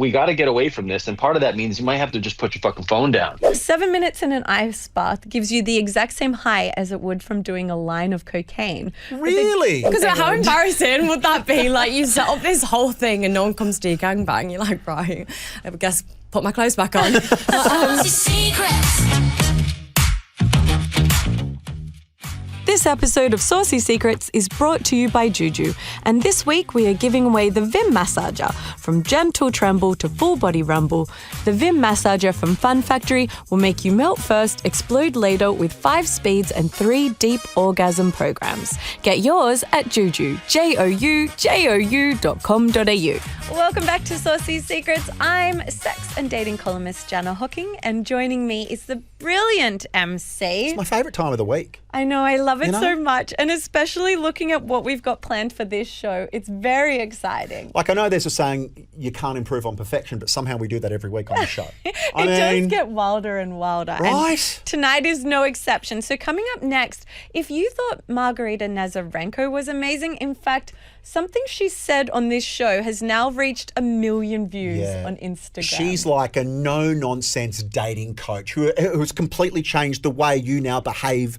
we got to get away from this. And part of that means you might have to just put your fucking phone down. 7 minutes in an ice bath gives you the exact same high as it would from doing a line of cocaine. Really? Because how embarrassing would that be? Like, you set up this whole thing and no one comes to your gangbang. You're like, right, I guess put my clothes back on. This episode of Saucy Secrets is brought to you by Juju, and this week we are giving away the Vim Massager. From gentle tremble to full body rumble, the Vim Massager from Fun Factory will make you melt first, explode later with 5 speeds and 3 deep orgasm programs. Get yours at Juju, joujou.com.au. Welcome back to Saucy Secrets. I'm sex and dating columnist Jana Hocking, and joining me is the brilliant MC. It's my favourite time of the week. I know, I love it so much, and especially looking at what we've got planned for this show. It's very exciting. Like, I know there's a saying, you can't improve on perfection, but somehow we do that every week on the show. It does get wilder and wilder. Right? And tonight is no exception. So coming up next, if you thought Margarita Nazarenko was amazing, in fact, something she said on this show has now reached 1 million views on Instagram. She's like a no-nonsense dating coach who's completely changed the way you now behave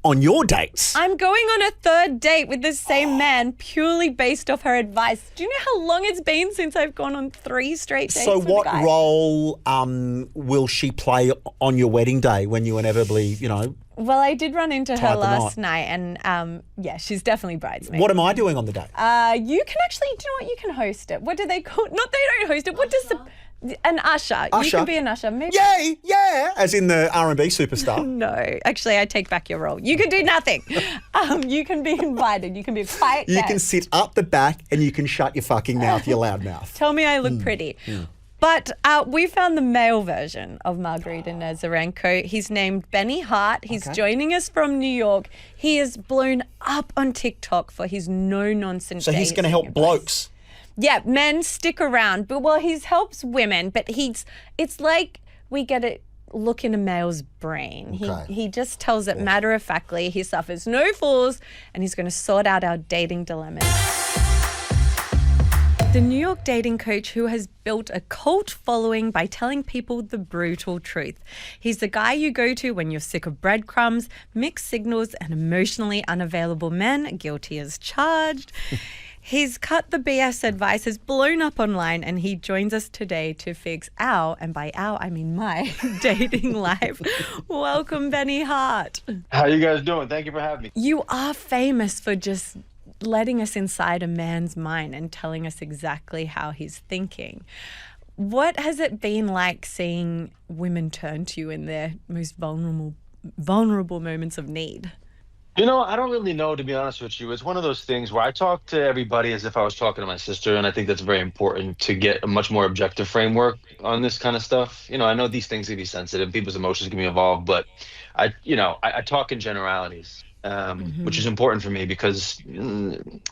on your dates. I'm going on a 3rd date with the same man purely based off her advice. Do you know how long it's been since I've gone on 3 straight dates So with a what guy? role will she play on your wedding day when you inevitably, Well, I did run into her Tied the last knot. night, and she's definitely bridesmaid. what am I doing on the day? You can actually, do you know what? You can host it. What do they call? Not they don't host it. What does an usher? You Usher. can be an usher. Maybe. Yay, yeah, as in the R&B superstar. No, actually, I take back your role. You can do nothing. You can be invited. You can be a quiet You guest. can sit up the back and you can shut your fucking mouth, you loud mouth. Tell me I look pretty. But we found the male version of Margarita Nazarenko. He's named Benny Hart. He's joining us from New York. He is blown up on TikTok for his no-nonsense So he's going to dating help advice. blokes. Yeah, men stick around. But, he helps women. But it's like we get a look in a male's brain. He just tells it matter-of-factly. He suffers no fools, and he's going to sort out our dating dilemmas. The New York dating coach who has built a cult following by telling people the brutal truth. He's the guy you go to when you're sick of breadcrumbs, mixed signals, and emotionally unavailable men, guilty as charged. His cut the BS advice has blown up online, and he joins us today to fix our, and by our I mean my, dating life. Welcome, Benny Hart. How you guys doing? Thank you for having me. You are famous for just letting us inside a man's mind and telling us exactly how he's thinking. What has it been like seeing women turn to you in their most vulnerable moments of need? I don't really know, to be honest with you. It's one of those things where I talk to everybody as if I was talking to my sister, and I think that's very important to get a much more objective framework on this kind of stuff. I know these things can be sensitive, people's emotions can be involved, but I talk in generalities. Which is important for me because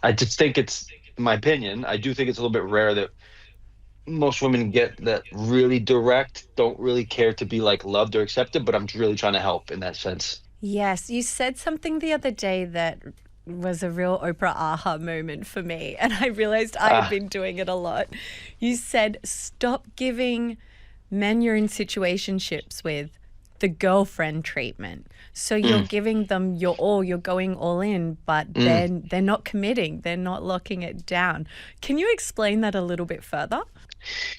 I just think it's, in my opinion, I do think it's a little bit rare that most women get that really direct, don't really care to be like loved or accepted, but I'm really trying to help in that sense. Yes, you said something the other day that was a real Oprah aha moment for me, and I realized I had been doing it a lot. You said, stop giving men you're in situationships with the girlfriend treatment. So you're giving them your all, you're going all in, but they're not committing, they're not locking it down. Can you explain that a little bit further?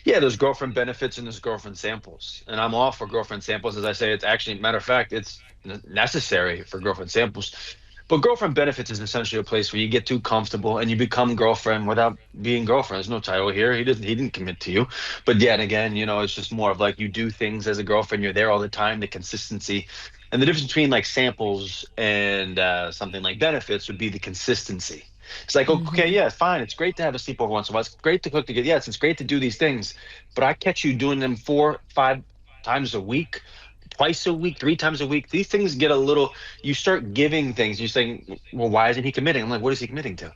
Yeah, there's girlfriend benefits and there's girlfriend samples. And I'm all for girlfriend samples. As I say, it's actually, matter of fact, it's necessary for girlfriend samples. But girlfriend benefits is essentially a place where you get too comfortable and you become girlfriend without being girlfriend. There's no title here. He didn't commit to you. But yet again, it's just more of like you do things as a girlfriend. You're there all the time, the consistency. And the difference between like samples and something like benefits would be the consistency. It's like, okay, yeah, fine. It's great to have a sleepover once in a while. It's great to cook together. Yes, it's great to do these things. But I catch you doing them 4, 5 times a week, twice a week, 3 times a week. These things get a little, you start giving things. You're saying, well, why isn't he committing? I'm like, what is he committing to?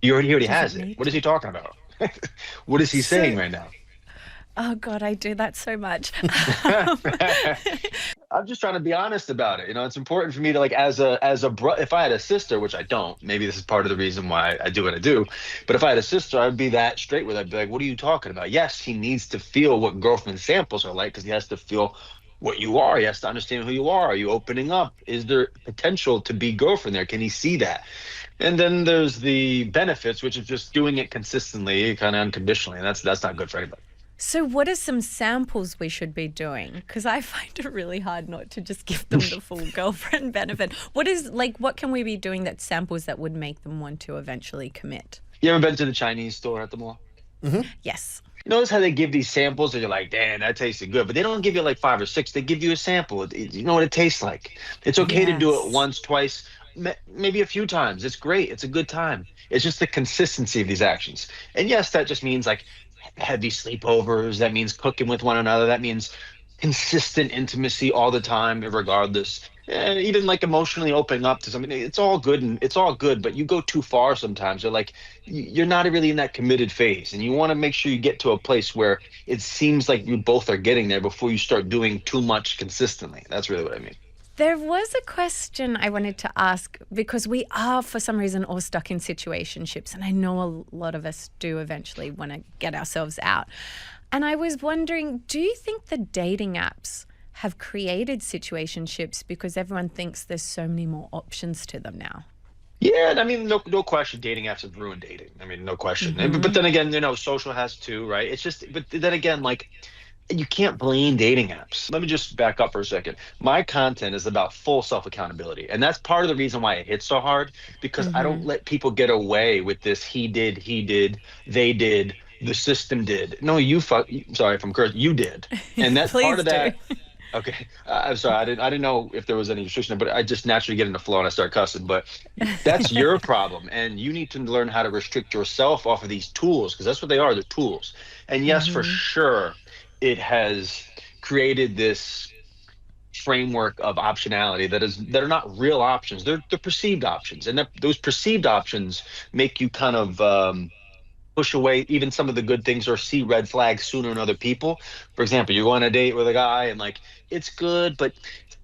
He already has it. What is he talking about? What is he saying right now? Oh God, I do that so much. I'm just trying to be honest about it. It's important for me to, like, if I had a sister, which I don't, maybe this is part of the reason why I do what I do. But if I had a sister, I'd be that straight with her. I'd be like, what are you talking about? Yes, he needs to feel what girlfriend samples are like because he has to feel what you are. He has to understand who you are. Are you opening up? Is there potential to be girlfriend there? Can he see that? And then there's the benefits, which is just doing it consistently, kind of unconditionally. And that's not good for anybody. So what are some samples we should be doing? Because I find it really hard not to just give them the full girlfriend benefit. What can we be doing that samples that would make them want to eventually commit? You ever been to the Chinese store at the mall? Yes. Notice how they give these samples and you're like, damn, that tasted good. But they don't give you like 5 or 6. They give you a sample. You know what it tastes like. It's okay to do it Yes. once, twice, maybe a few times. It's great. It's a good time. It's just the consistency of these actions. And yes, that just means like heavy sleepovers. That means cooking with one another. That means consistent intimacy all the time, regardless. And even like emotionally opening up to something, it's all good and it's all good, but you go too far sometimes. You're like, you're not really in that committed phase. And you want to make sure you get to a place where it seems like you both are getting there before you start doing too much consistently. That's really what I mean. There was a question I wanted to ask because we are, for some reason, all stuck in situationships. And I know a lot of us do eventually want to get ourselves out. And I was wondering, do you think the dating apps have created situationships because everyone thinks there's so many more options to them now? Yeah, I mean, no question, dating apps have ruined dating. I mean, no question. But then again, social has too, right? It's just, but then again, like, you can't blame dating apps. Let me just back up for a second. My content is about full self-accountability. And that's part of the reason why it hits so hard, because I don't let people get away with this he did, they did, the system did. No, sorry if I'm cursing, you did. And that's part Please of do. that. Okay, I'm sorry. I didn't know if there was any restriction, but I just naturally get in the flow and I start cussing. But that's your problem, and you need to learn how to restrict yourself off of these tools because that's what they are. They're tools. And yes, for sure, it has created this framework of optionality that are not real options. They're perceived options, and those perceived options make you kind of push away even some of the good things or see red flags sooner in other people. For example, you go on a date with a guy and like it's good, but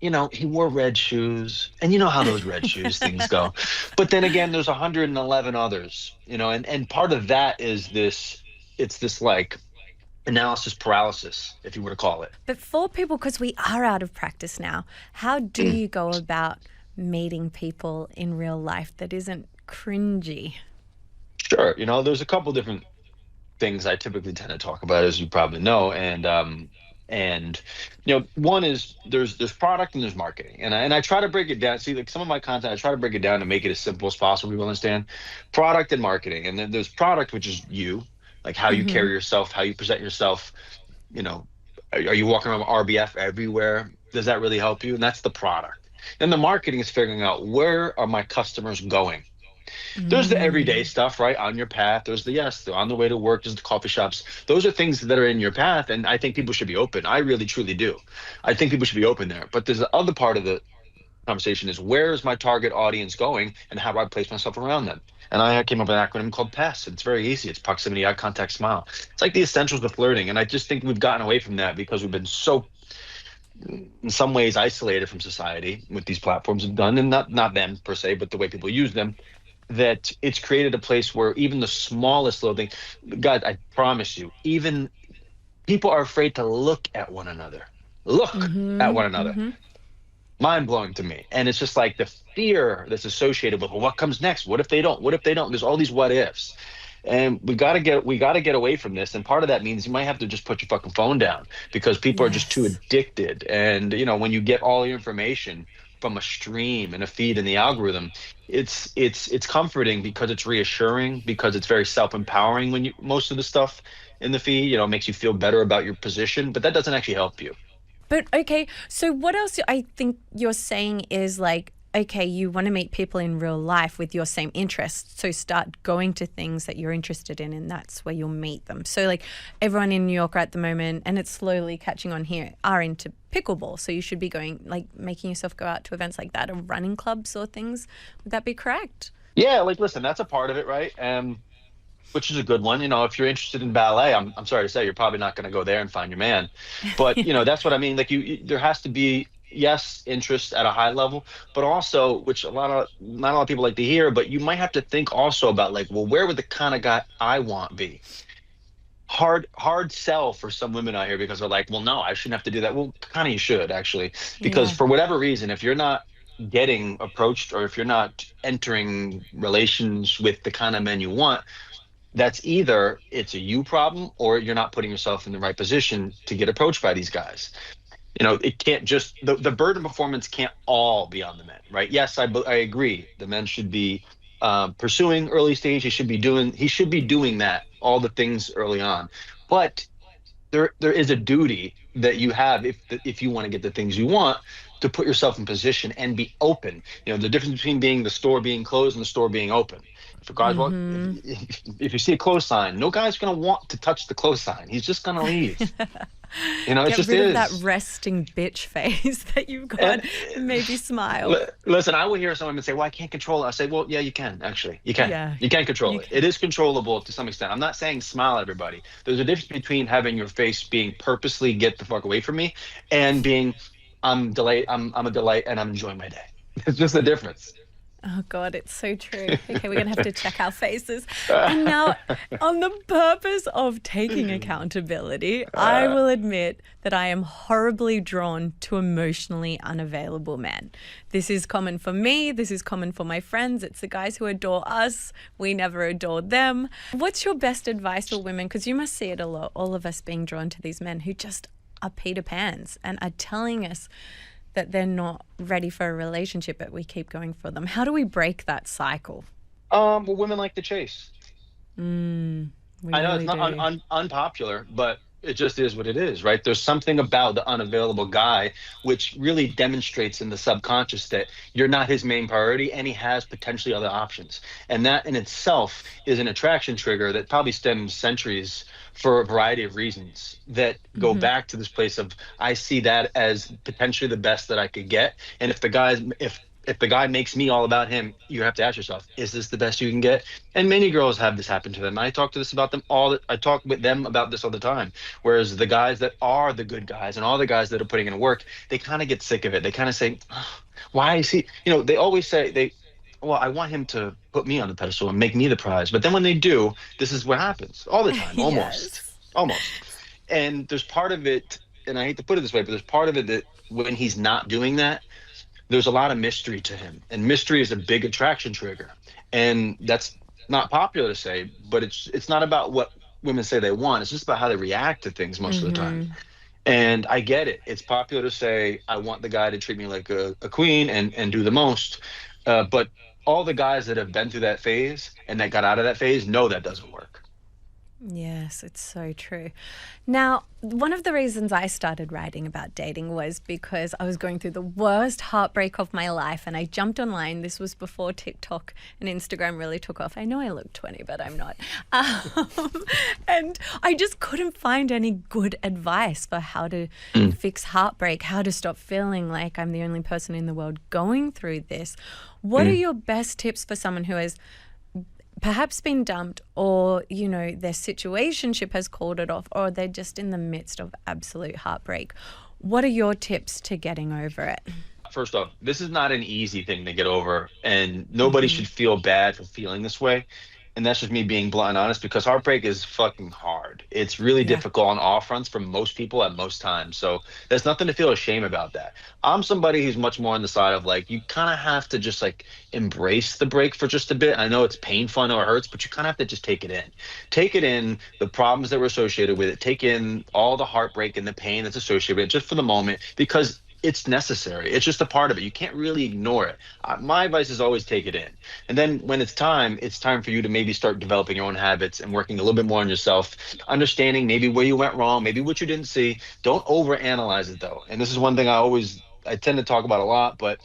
he wore red shoes, and you know how those red shoes things go. But then again, there's 111 others, and part of that is this like analysis paralysis, if you were to call it. But for people, because we are out of practice now, how do you go about meeting people in real life that isn't cringy? Sure. There's a couple different things I typically tend to talk about, as you probably know, and one is there's product and there's marketing, and I try to break it down. See, like some of my content, I try to break it down to make it as simple as possible. People understand product and marketing, and then there's product, which is you, like how you carry yourself, how you present yourself. Are you walking around with RBF everywhere? Does that really help you? And that's the product. Then the marketing is figuring out where are my customers going. There's the everyday stuff, right? On your path. There's on the way to work. There's the coffee shops. Those are things that are in your path. And I think people should be open. I really, truly do. I think people should be open there. But there's the other part of the conversation is where is my target audience going and how do I place myself around them? And I came up with an acronym called PES. It's very easy. It's proximity, eye contact, smile. It's like the essentials of flirting. And I just think we've gotten away from that because we've been so, in some ways, isolated from society with these platforms have done, and not them per se, but the way people use them, that it's created a place where even the smallest little thing, guys, I promise you, even people are afraid to look at one another. Mind blowing to me. And it's just like the fear that's associated with, well, what comes next? What if they don't? What if they don't? There's all these what ifs. And we gotta get away from this. And part of that means you might have to just put your fucking phone down because people are just too addicted. And when you get all your information from a stream and a feed in the algorithm, it's comforting because it's reassuring, because it's very self-empowering when most of the stuff in the feed, makes you feel better about your position, but that doesn't actually help you. But okay, so what else I think you're saying is like, okay, you want to meet people in real life with your same interests. So start going to things that you're interested in, and that's where you'll meet them. So like everyone in New York at the moment, and it's slowly catching on here, are into pickleball. So you should be going, like making yourself go out to events like that or running clubs or things. Would that be correct? Yeah, like listen, that's a part of it, right? which is a good one. If you're interested in ballet, I'm sorry to say you're probably not going to go there and find your man. But that's what I mean. Like there has to be, yes, interest at a high level, but also, which not a lot of people like to hear, but you might have to think also about, like, well, where would the kind of guy I want be? Hard sell for some women out here, because they're like, well, no, I shouldn't have to do that. Well, kind of you should, actually, because Yeah. for whatever reason, if you're not getting approached, or if you're not entering relations with the kind of men you want, that's either it's a you problem, or you're not putting yourself in the right position to get approached by these guys. It can't just, the burden of performance can't all be on the men, right? Yes, I agree. The men should be pursuing early stage. He should be doing that, all the things early on. But there is a duty that you have, if you want to get the things you want, to put yourself in position and be open. The difference between being the store being closed and the store being open. If a guy's walk, if you see a close sign, no guy's gonna want to touch the close sign. He's just gonna leave. It Get just rid of that is. resting bitch face that you've got, And and maybe smile. listen, I would hear someone say, "Well, I can't control it." I say, "Well, yeah, you can, actually. You can. Yeah, You can control you it. can. It is controllable to some extent. I'm not saying smile at everybody. There's a difference between having your face being purposely get the fuck away from me, and being I'm delayed. I'm a delight, and I'm enjoying my day. It's just a difference. Oh God, it's so true. Okay, we're gonna have to check our faces. And now, on the purpose of taking accountability, I will admit that I am horribly drawn to emotionally unavailable men. This is common for me. This is common for my friends. It's the guys who adore us. We never adore them. What's your best advice for women? Because you must see it a lot. All of us being drawn to these men who just are Peter Pans and are telling us that they're not ready for a relationship, but we keep going for them. How do we break that cycle? Well, women like to chase. We I know it's really not do. unpopular, but it just is what it is, right? There's something about the unavailable guy which really demonstrates in the subconscious that you're not his main priority, and he has potentially other options. And that in itself is an attraction trigger that probably stems centuries, for a variety of reasons, that go back to this place of, I see that as potentially the best that I could get. And if the guy makes me all about him, you have to ask yourself, is this the best you can get? And many girls have this happen to them. I talk with them about this all the time. Whereas the guys that are the good guys, and all the guys that are putting in work, they kind of get sick of it. They kind of say, "Oh, why is he?" They always say, well, I want him to put me on the pedestal and make me the prize. But then when they do, this is what happens all the time, almost, Yes. almost. And there's part of it, and I hate to put it this way, but there's part of it that when he's not doing that, there's a lot of mystery to him, and mystery is a big attraction trigger. And that's not popular to say, but it's not about what women say they want. It's just about how they react to things most of the time. And I get it. It's popular to say, I want the guy to treat me like a queen and do the most. But all the guys that have been through that phase and that got out of that phase know that doesn't work. Yes, it's so true. Now, one of the reasons I started writing about dating was because I was going through the worst heartbreak of my life, and I jumped online. This was before TikTok and Instagram really took off. I know I look 20, but I'm not. And I just couldn't find any good advice for how to fix heartbreak, how to stop feeling like I'm the only person in the world going through this. What are your best tips for someone who has perhaps been dumped, or their situationship has called it off, or they're just in the midst of absolute heartbreak? What are your tips to getting over it? First off, this is not an easy thing to get over, and nobody should feel bad for feeling this way. And that's just me being blunt and honest, because heartbreak is fucking hard. It's really Yeah. difficult on all fronts for most people at most times. So there's nothing to feel ashamed about that. I'm somebody who's much more on the side of, like, you kind of have to just like embrace the break for just a bit. I know it's painful, I know it hurts, but you kind of have to just take it in. Take it in, the problems that were associated with it. Take in all the heartbreak and the pain that's associated with it, just for the moment, because it's necessary. It's just a part of it. You can't really ignore it. My advice is always take it in. And then when it's time for you to maybe start developing your own habits and working a little bit more on yourself, understanding maybe where you went wrong, maybe what you didn't see. Don't overanalyze it, though. And this is one thing I tend to talk about a lot, but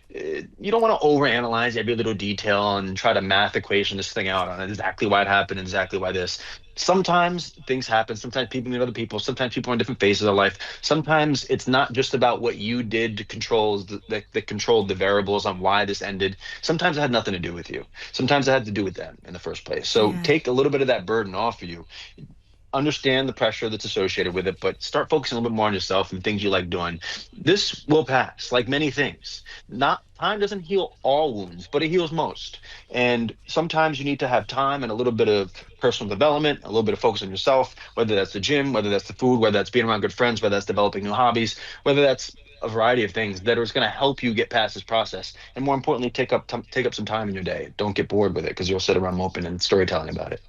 you don't want to overanalyze every little detail and try to math equation this thing out on exactly why it happened, exactly why this. sometimes things happen. Sometimes people meet other people. Sometimes people are in different phases of life. Sometimes it's not just about what you did to control that controlled the variables on why this ended. Sometimes it had nothing to do with you. Sometimes it had to do with them in the first place. So Yeah. take a little bit of that burden off of you. Understand the pressure that's associated with it, but start focusing a little bit more on yourself and things you like doing. This will pass, like many things. Not time doesn't heal all wounds, but it heals most. And sometimes you need to have time and a little bit of personal development, a little bit of focus on yourself, whether that's the gym, whether that's the food, whether that's being around good friends, whether that's developing new hobbies, whether that's a variety of things that is going to help you get past this process. And more importantly, take up some time in your day. Don't get bored with it because you'll sit around moping and storytelling about it.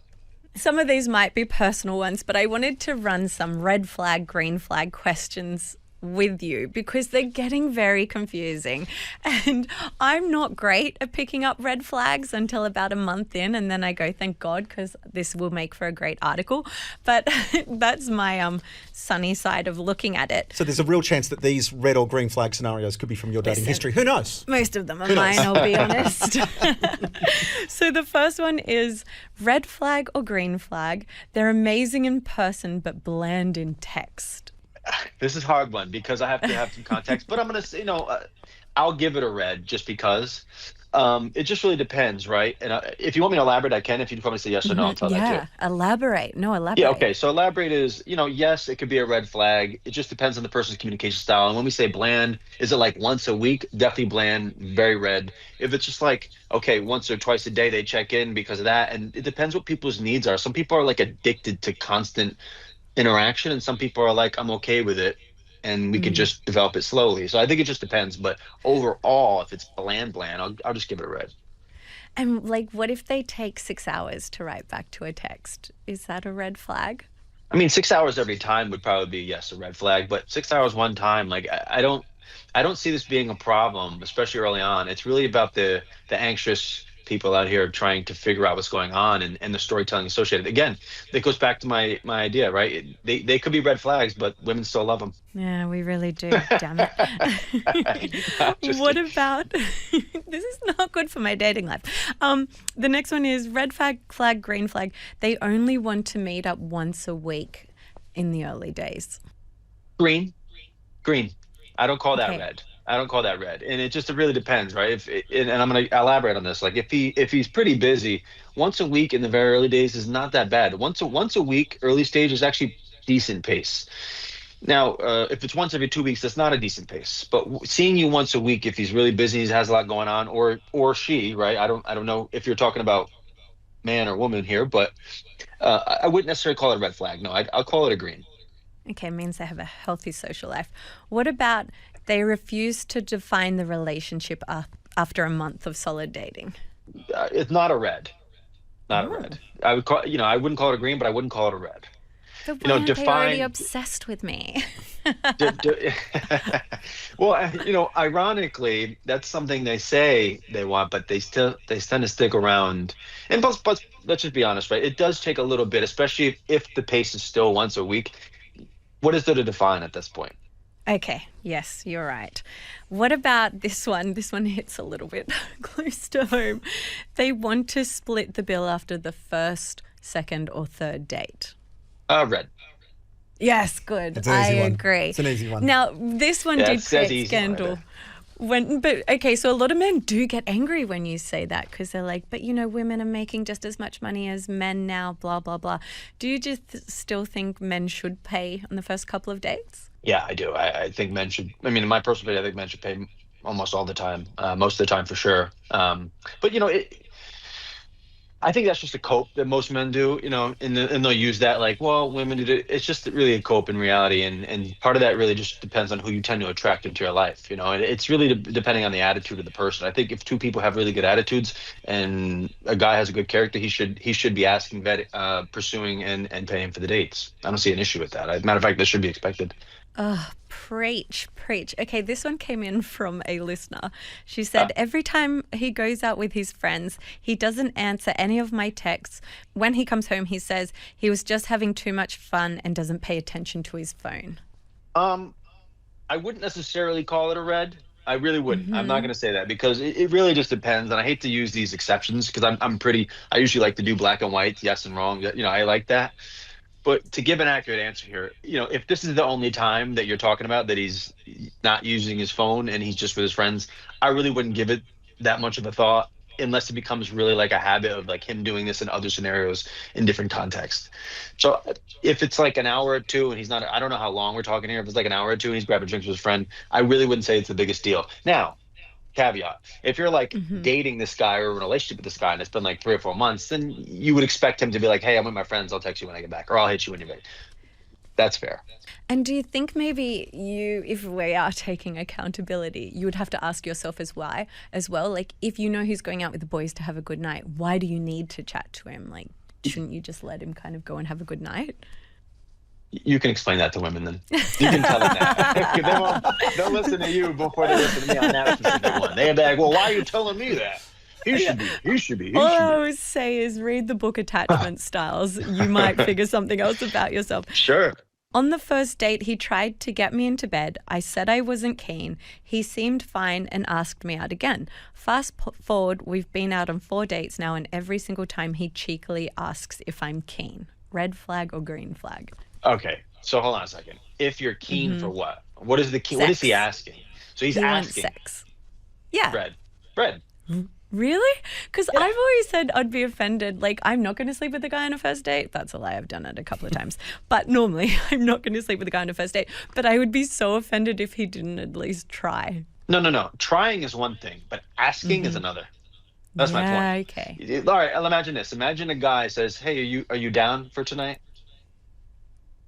Some of these might be personal ones, but I wanted to run some red flag, green flag questions with you because they're getting very confusing. And I'm not great at picking up red flags until about a month in, and then I go, thank God, because this will make for a great article. But that's my sunny side of looking at it. So there's a real chance that these red or green flag scenarios could be from your dating Listen. history. Who knows? Most of them are mine, I'll be honest. So the first one is red flag or green flag. They're amazing in person but bland in text. This is a hard one because I have to have some context, but I'm going to say, I'll give it a red just because. It just really depends, right? And if you want me to elaborate, I can. If you want me to say yes or no, I'll tell that Yeah, too. elaborate. No, elaborate. Yeah, okay. So elaborate is, yes, it could be a red flag. It just depends on the person's communication style. And when we say bland, is it like once a week? Definitely bland, very red. If it's just like, okay, once or twice a day they check in because of that. And it depends what people's needs are. Some people are like addicted to constant interaction, and some people are like, I'm okay with it, and we could just develop it slowly. So I think it just depends. But overall, if it's bland, I'll just give it a red. And like, what if they take 6 hours to write back to a text? Is that a red flag? I mean, 6 hours every time would probably be yes, a red flag. But 6 hours one time, like I don't see this being a problem, especially early on. It's really about the anxious people out here trying to figure out what's going on and the storytelling associated. Again, that goes back to my idea, right? They could be red flags, but women still love them. Yeah, we really do. Damn it. What about this is not good for my dating life. The next one is red flag, green flag. They only want to meet up once a week in the early days. Green. I don't call that Okay. red. I don't call that red, and it really depends, right? And I'm going to elaborate on this. Like if he's pretty busy, once a week in the very early days is not that bad. Once a week, early stage is actually decent pace. Now, if it's once every 2 weeks, that's not a decent pace. But seeing you once a week, if he's really busy, he has a lot going on, or she, right? I don't know if you're talking about man or woman here, but I wouldn't necessarily call it a red flag. No, I'll call it a green. Okay, means they have a healthy social life. What about they refuse to define the relationship after a month of solid dating? It's not a red. Not a red. I would call, I wouldn't call it a green, but I wouldn't call it a red. But why aren't they already Define. obsessed with me? Well, ironically, that's something they say they want, but they tend to stick around. And plus, let's just be honest, right? It does take a little bit, especially if the pace is still once a week. What is there to define at this point? Okay, yes, you're right. What about this one? This one hits a little bit close to home. They want to split the bill after the first, second, or third date. Red. Yes, good. It's an I easy one. agree. It's an easy one. Now, this one Yeah, did it says create easy one right scandal. there. But okay, so a lot of men do get angry when you say that because they're like, but women are making just as much money as men now, blah, blah, blah. Do you just still think men should pay on the first couple of dates? Yeah, I do. I think men should. I mean, in my personal opinion, I think men should pay almost all the time, most of the time for sure. But I think that's just a cope that most men do, and they'll use that like, well, women do it. It's just really a cope in reality, and part of that really just depends on who you tend to attract into your life, and it's really depending on the attitude of the person. I think if two people have really good attitudes and a guy has a good character, he should be asking, pursuing, and paying for the dates. I don't see an issue with that. As a matter of fact, that should be expected. Oh, preach. Okay, this one came in from a listener. She said, every time he goes out with his friends, he doesn't answer any of my texts. When he comes home, he says he was just having too much fun and doesn't pay attention to his phone. I wouldn't necessarily call it a red. I really wouldn't. I'm not going to say that because it really just depends. And I hate to use these exceptions because I usually like to do black and white, yes and wrong. I like that. But to give an accurate answer here, if this is the only time that you're talking about that he's not using his phone and he's just with his friends, I really wouldn't give it that much of a thought unless it becomes really like a habit of like him doing this in other scenarios in different contexts. So if it's like an hour or two and he's not, I don't know how long we're talking here. If it's like an hour or two and he's grabbing drinks with his friend, I really wouldn't say it's the biggest deal. Now, caveat, if you're like dating this guy or in a relationship with this guy and it's been like 3 or 4 months, then you would expect him to be like, hey, I'm with my friends, I'll text you when I get back, or I'll hit you when you're back. That's fair. And do you think maybe if we are taking accountability, you would have to ask yourself as well, like if you know he's going out with the boys to have a good night, why do you need to chat to him? Like, shouldn't you just let him kind of go and have a good night? You can explain that to women then. You can tell them that. They'll listen to you before they listen to me on that specific one. They'll be like, well, why are you telling me that? He should be. All I always say is read the book Attachment Styles. You might figure something else about yourself. Sure. On the first date, he tried to get me into bed. I said I wasn't keen. He seemed fine and asked me out again. Fast forward, we've been out on 4 dates now, and every single time he cheekily asks if I'm keen. Red flag or green flag? Okay, so hold on a second. If you're keen for what? What is the key? What is he asking? So he's asking. Sex. Yeah. Bread. Really? Because I've always said I'd be offended. Like, I'm not going to sleep with a guy on a first date. That's a lie. I've done it a couple of times. But normally, I'm not going to sleep with a guy on a first date. But I would be so offended if he didn't at least try. No. Trying is one thing, but asking is another. That's my point. Okay. All right, I'll imagine this. Imagine a guy says, hey, are you down for tonight?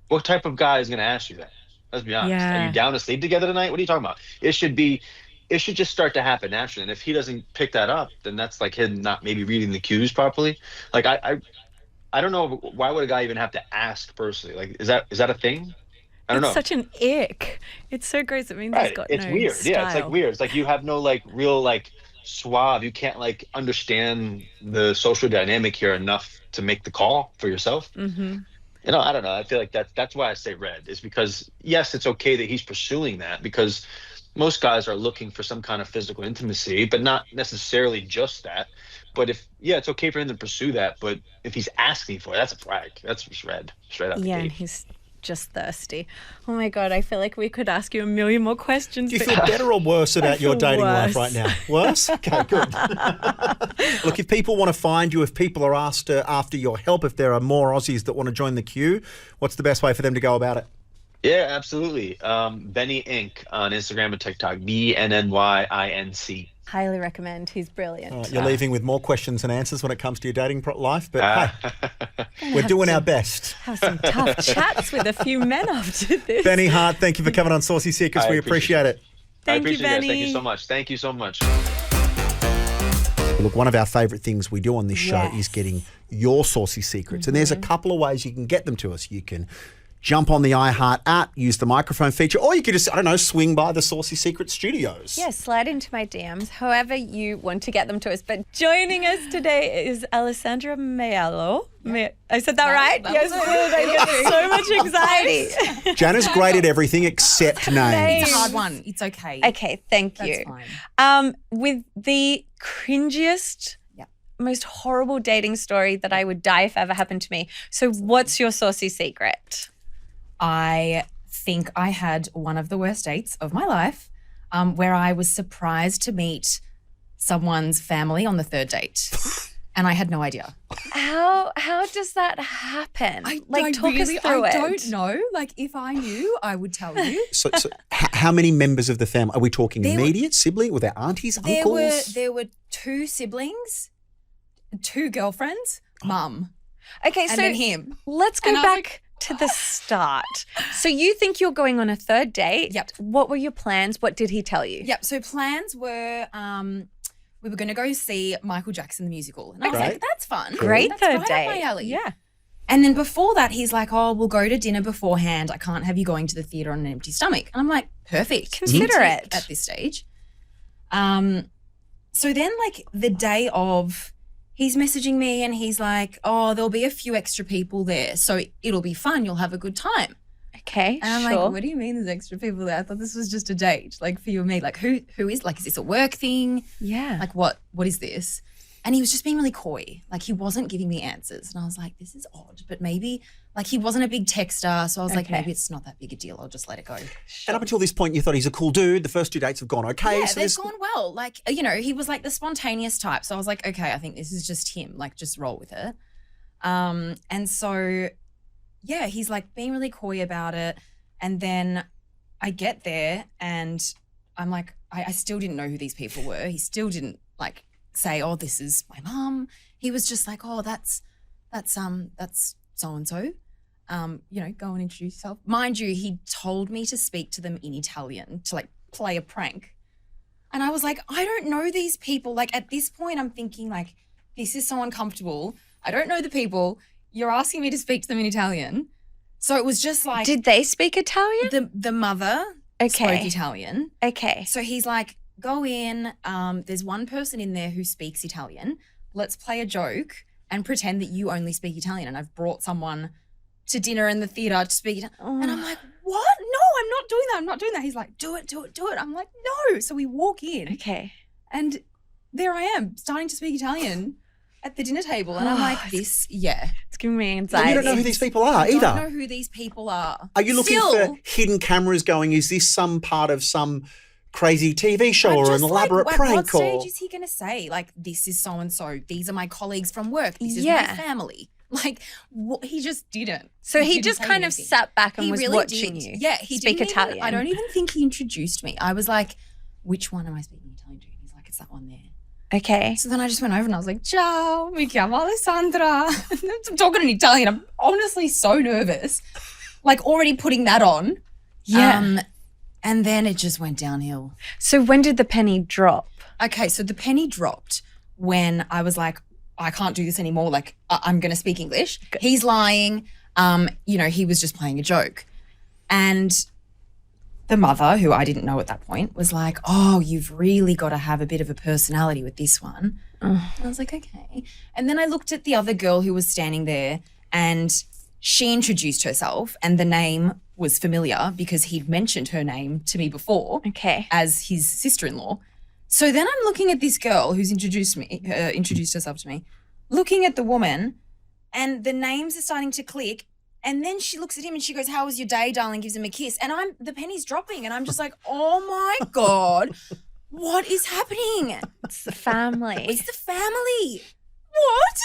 What type of guy is going to ask you that? Let's be honest. Yeah. Are you down to sleep together tonight? What are you talking about? It should just start to happen naturally. And if he doesn't pick that up, then that's like him not maybe reading the cues properly. Like I don't know, why would a guy even have to ask personally? Like, is that a thing? I don't know. It's such an ick. It's so gross. It means he's got It's no weird. style. Yeah, it's like weird. It's like you have no like real like suave. You can't like understand the social dynamic here enough to make the call for yourself. I don't know. I feel like that's why I say red, is because yes, it's okay that he's pursuing that, because most guys are looking for some kind of physical intimacy, but not necessarily just that. But it's okay for him to pursue that, but if he's asking for it, that's a flag. That's just red, straight up. Yeah, and he's just thirsty. Oh my God, I feel like we could ask you a million more questions. Do you feel better or worse about your dating life worse. right now? Worse? Okay, good. Look, if people want to find you, if people are asked after your help, if there are more Aussies that want to join the queue, what's the best way for them to go about it? Yeah, absolutely. Benny Inc. on Instagram and TikTok. BNNYINC. Highly recommend. He's brilliant. You're leaving with more questions and answers when it comes to your dating life, but hey, we're doing our best. Have some tough chats with a few men after this. Benny Hart, thank you for coming on Saucy Secrets. We appreciate it. Thank you, Benny. Thank you so much. Thank you so much. Look, one of our favourite things we do on this show is getting your saucy secrets. And there's a couple of ways you can get them to us. You can jump on the iHeart app, use the microphone feature, or you could just, swing by the Saucy Secret Studios. Yeah, slide into my DMs, however you want to get them to us. But joining us today is Alessandra Mayalo. I said that right? Yes, I get so much anxiety. Jana's great at everything except names. It's a hard one. It's okay. Okay, thank you. That's fine. With the cringiest, most horrible dating story that I would die if ever happened to me. So what's your saucy secret? I think I had one of the worst dates of my life, where I was surprised to meet someone's family on the third date. And I had no idea. How does that happen? Talk us through it. I don't know. Like, if I knew, I would tell you. So how many members of the family? Are we talking immediate, sibling? Were there aunties, uncles? There were 2 siblings, 2 girlfriends, mum. Okay, and so then him. Let's go back to the start. So you think you're going on a third date? Yep. What were your plans? What did he tell you? Yep. So plans were we were going to go see Michael Jackson the musical. And I was like, that's fun. Great that's third right date. Up my alley. Yeah. And then before that, he's like, we'll go to dinner beforehand. I can't have you going to the theatre on an empty stomach. And I'm like, perfect. Consider it. At this stage. So then, the day of, he's messaging me and he's like, there'll be a few extra people there, so it'll be fun. You'll have a good time. Okay, And I'm sure. like, what do you mean there's extra people there? I thought this was just a date, like for you and me. Like who is, like, is this a work thing? Yeah. Like what is this? And he was just being really coy. Like he wasn't giving me answers. And I was like, this is odd, but maybe, like, he wasn't a big texter. So I was like, maybe it's not that big a deal. I'll just let it go. And up until this point, you thought he's a cool dude. The first 2 dates have gone okay. Yeah, so they've gone well. Like, you know, he was like the spontaneous type. So I was like, okay, I think this is just him. Like, just roll with it. And so, yeah, he's like being really coy about it. And then I get there and I'm like, I still didn't know who these people were. He still didn't like say, oh, this is my mum. He was just like, oh, that's so-and-so. You know, go and introduce yourself. Mind you, he told me to speak to them in Italian to like play a prank. And I was like, I don't know these people. Like at this point, I'm thinking like, this is so uncomfortable. I don't know the people. You're asking me to speak to them in Italian. So it was just like. Did they speak Italian? The mother spoke Italian. Okay. So he's like, go in. There's one person in there who speaks Italian. Let's play a joke and pretend that you only speak Italian. And I've brought someone to dinner in the theatre to speak Italian. Oh. And I'm like, what? No, I'm not doing that. I'm not doing that. He's like, do it. I'm like, no. So we walk in. Okay. And there I am starting to speak Italian at the dinner table. And I'm like, It's giving me And anxiety. you don't know who these people are I either. don't know who these people are. Are you looking for hidden cameras going, is this some part of some crazy TV show I'm or an just elaborate like, prank? At what or stage is he going to say, like, this is so-and-so, these are my colleagues from work, this is Yeah. my family? Like, he just didn't. So he didn't just say kind of anything. sat back and He was really watching did. you. Yeah, he speak didn't Italian. I don't even think he introduced me. I was like, which one am I speaking Italian to? And he's like, it's that one there. Okay. So then I just went over and I was like, ciao, mi chiamo Alessandra. I'm talking in Italian. I'm honestly so nervous. Like already putting that on. Yeah. And then it just went downhill. So when did the penny drop? Okay, so the penny dropped when I was like, I can't do this anymore. Like, I'm going to speak English. He's lying. You know, he was just playing a joke. And the mother, who I didn't know at that point, was like, oh, you've really got to have a bit of a personality with this one. And I was like, okay. And then I looked at the other girl who was standing there and she introduced herself and the name was familiar because he'd mentioned her name to me before Okay. as his sister-in-law. So then I'm looking at this girl who's introduced herself to me, looking at the woman, and the names are starting to click. And then she looks at him and she goes, how was your day, darling? Gives him a kiss. And the penny's dropping. And I'm just like, oh my God, what is happening? It's the family. It's the family. What?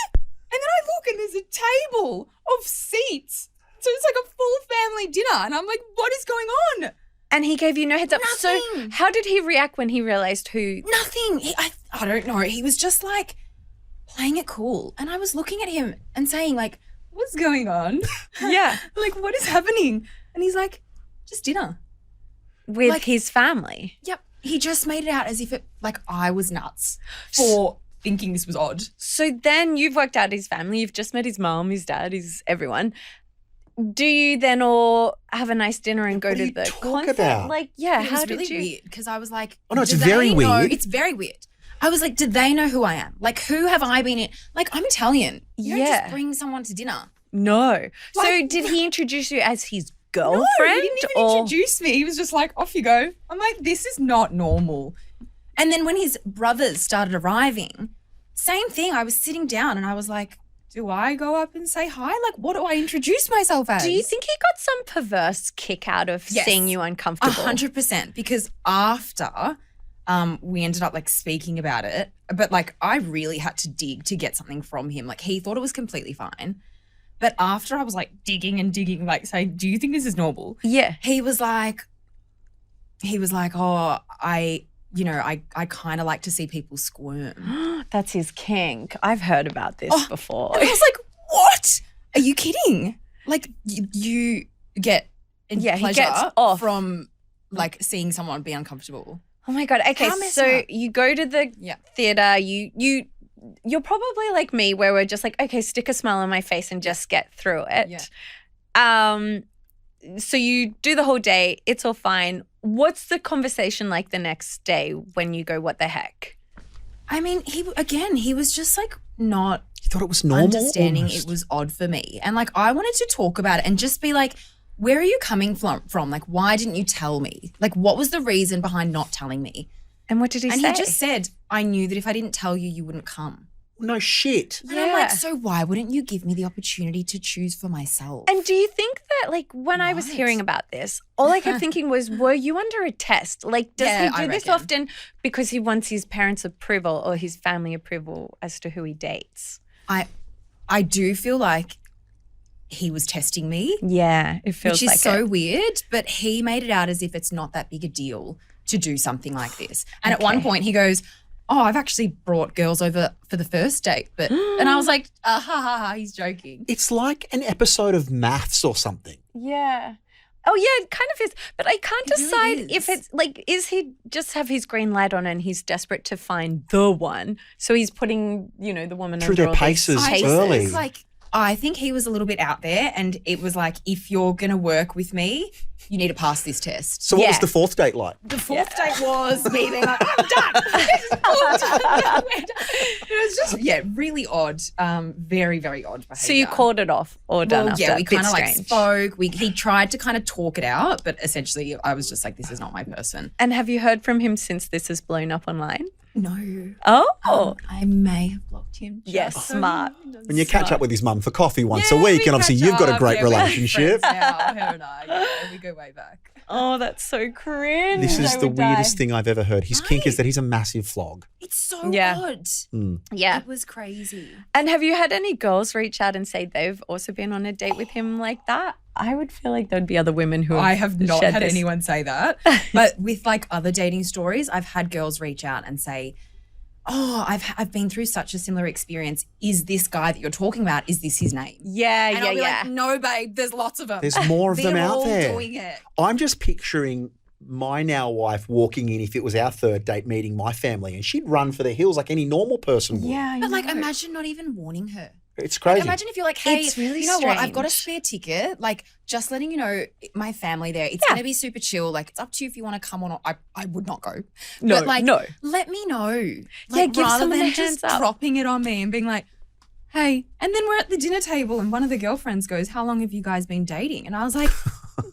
And then I look and there's a table of seats. So it's like a full family dinner. And I'm like, what is going on? And he gave you no heads up. So Nothing. how did he react when he realized who? Nothing. I don't know. He was just like playing it cool. And I was looking at him and saying like, what's going on? Yeah. Like, what is happening? And he's like, just dinner. With Like- his family. Yep. He just made it out as if I was nuts for thinking this was odd. So then you've worked out his family. You've just met his mom, his dad, his everyone. Do you then all have a nice dinner and go What do to you the talk concert? about? Like, yeah, It how was did really you? weird because I was like, Oh, no, it's do very they know- weird. It's very weird. I was like, did they know who I am? Like, who have I been in? Like, I'm Italian. You don't Yeah. just bring someone to dinner. No. So Like- did he introduce you as his No, girlfriend? he didn't even or introduce me. He was just like, off you go. I'm like, this is not normal. And then when his brothers started arriving, same thing. I was sitting down and I was like, do I go up and say hi? Like, what do I introduce myself as? do you think he got some perverse kick out of Yes. seeing you uncomfortable? 100%? Because after we ended up like speaking about it, but like I really had to dig to get something from him. Like he thought it was completely fine. But after I was like digging and digging, like saying, do you think this is normal? Yeah. He was like, oh, I kind of like to see people squirm. That's his kink. I've heard about this before. And I was like, what? Are you kidding? Like you get Yeah, he pleasure gets off. from like seeing someone be uncomfortable. Oh my God. Okay, How messed so up. you go to the Yeah. theater, you're probably like me where we're just like, okay, stick a smile on my face and just get through it. Yeah. So you do the whole day, it's all fine. What's the conversation like the next day when you go, what the heck? I mean, he was just like not You thought it was normal? understanding almost? it was odd for me. And like I wanted to talk about it and just be like, where are you coming from? Like, why didn't you tell me? Like, what was the reason behind not telling me? And what did he say? And he just said, I knew that if I didn't tell you, you wouldn't come. No shit. And I'm like, so why wouldn't you give me the opportunity to choose for myself? And do you think that, like, when I was hearing about this, all I kept thinking was, were you under a test? Like, does he do this often because he wants his parents' approval or his family approval as to who he dates? I do feel like he was testing me. Yeah, it feels like which is so weird, but he made it out as if it's not that big a deal to do something like this. And at one point he goes, oh, I've actually brought girls over for the first date. And I was like, he's joking. It's like an episode of Maths or something. Yeah. Oh, yeah, it kind of is. But I can't decide if it's like, is he just have his green light on and he's desperate to find the one? So he's putting, the woman through under their all paces these early. Like, I think he was a little bit out there and it was like, if you're going to work with me, you need to pass this test. So what was the fourth date like? The fourth date was me being like, I'm done. It was just, really odd. Very, very odd behaviour. So you called it off or done after? Yeah, we kind of like spoke. He tried to kind of talk it out, but essentially I was just like, this is not my person. And have you heard from him since this has blown up online? No. Oh. I may have blocked him. Yes, smart. When you catch up with his mum for coffee once a week, and obviously you've got a great relationship. Now, her and I, we go way back. Oh, that's so cringe. This is the weirdest thing I've ever heard. His kink is that he's a massive flog. It's so odd. Yeah. It was crazy. And have you had any girls reach out and say they've also been on a date with him like that? I would feel like there'd be other women who I have not had this. anyone say that. But with like other dating stories, I've had girls reach out and say, oh, I've been through such a similar experience. Is this guy that you're talking about, is this his name? Yeah, and I'll be like, no, babe, there's lots of them. There's more of them out there. They're all doing it. I'm just picturing my now wife walking in if it was our third date meeting my family and she'd run for the hills like any normal person would. Yeah, but like imagine not even warning her. It's crazy. Like, imagine if you're like, hey, it's really you know what? I've got a strange. spare ticket. Like, just letting you know, my family there. It's going to be super chill. Like, it's up to you if you want to come or not. I would not go. No, but like, no. let me know. Give rather someone than a hands just up. dropping it on me and being like, hey. And then we're at the dinner table and one of the girlfriends goes, how long have you guys been dating? And I was like,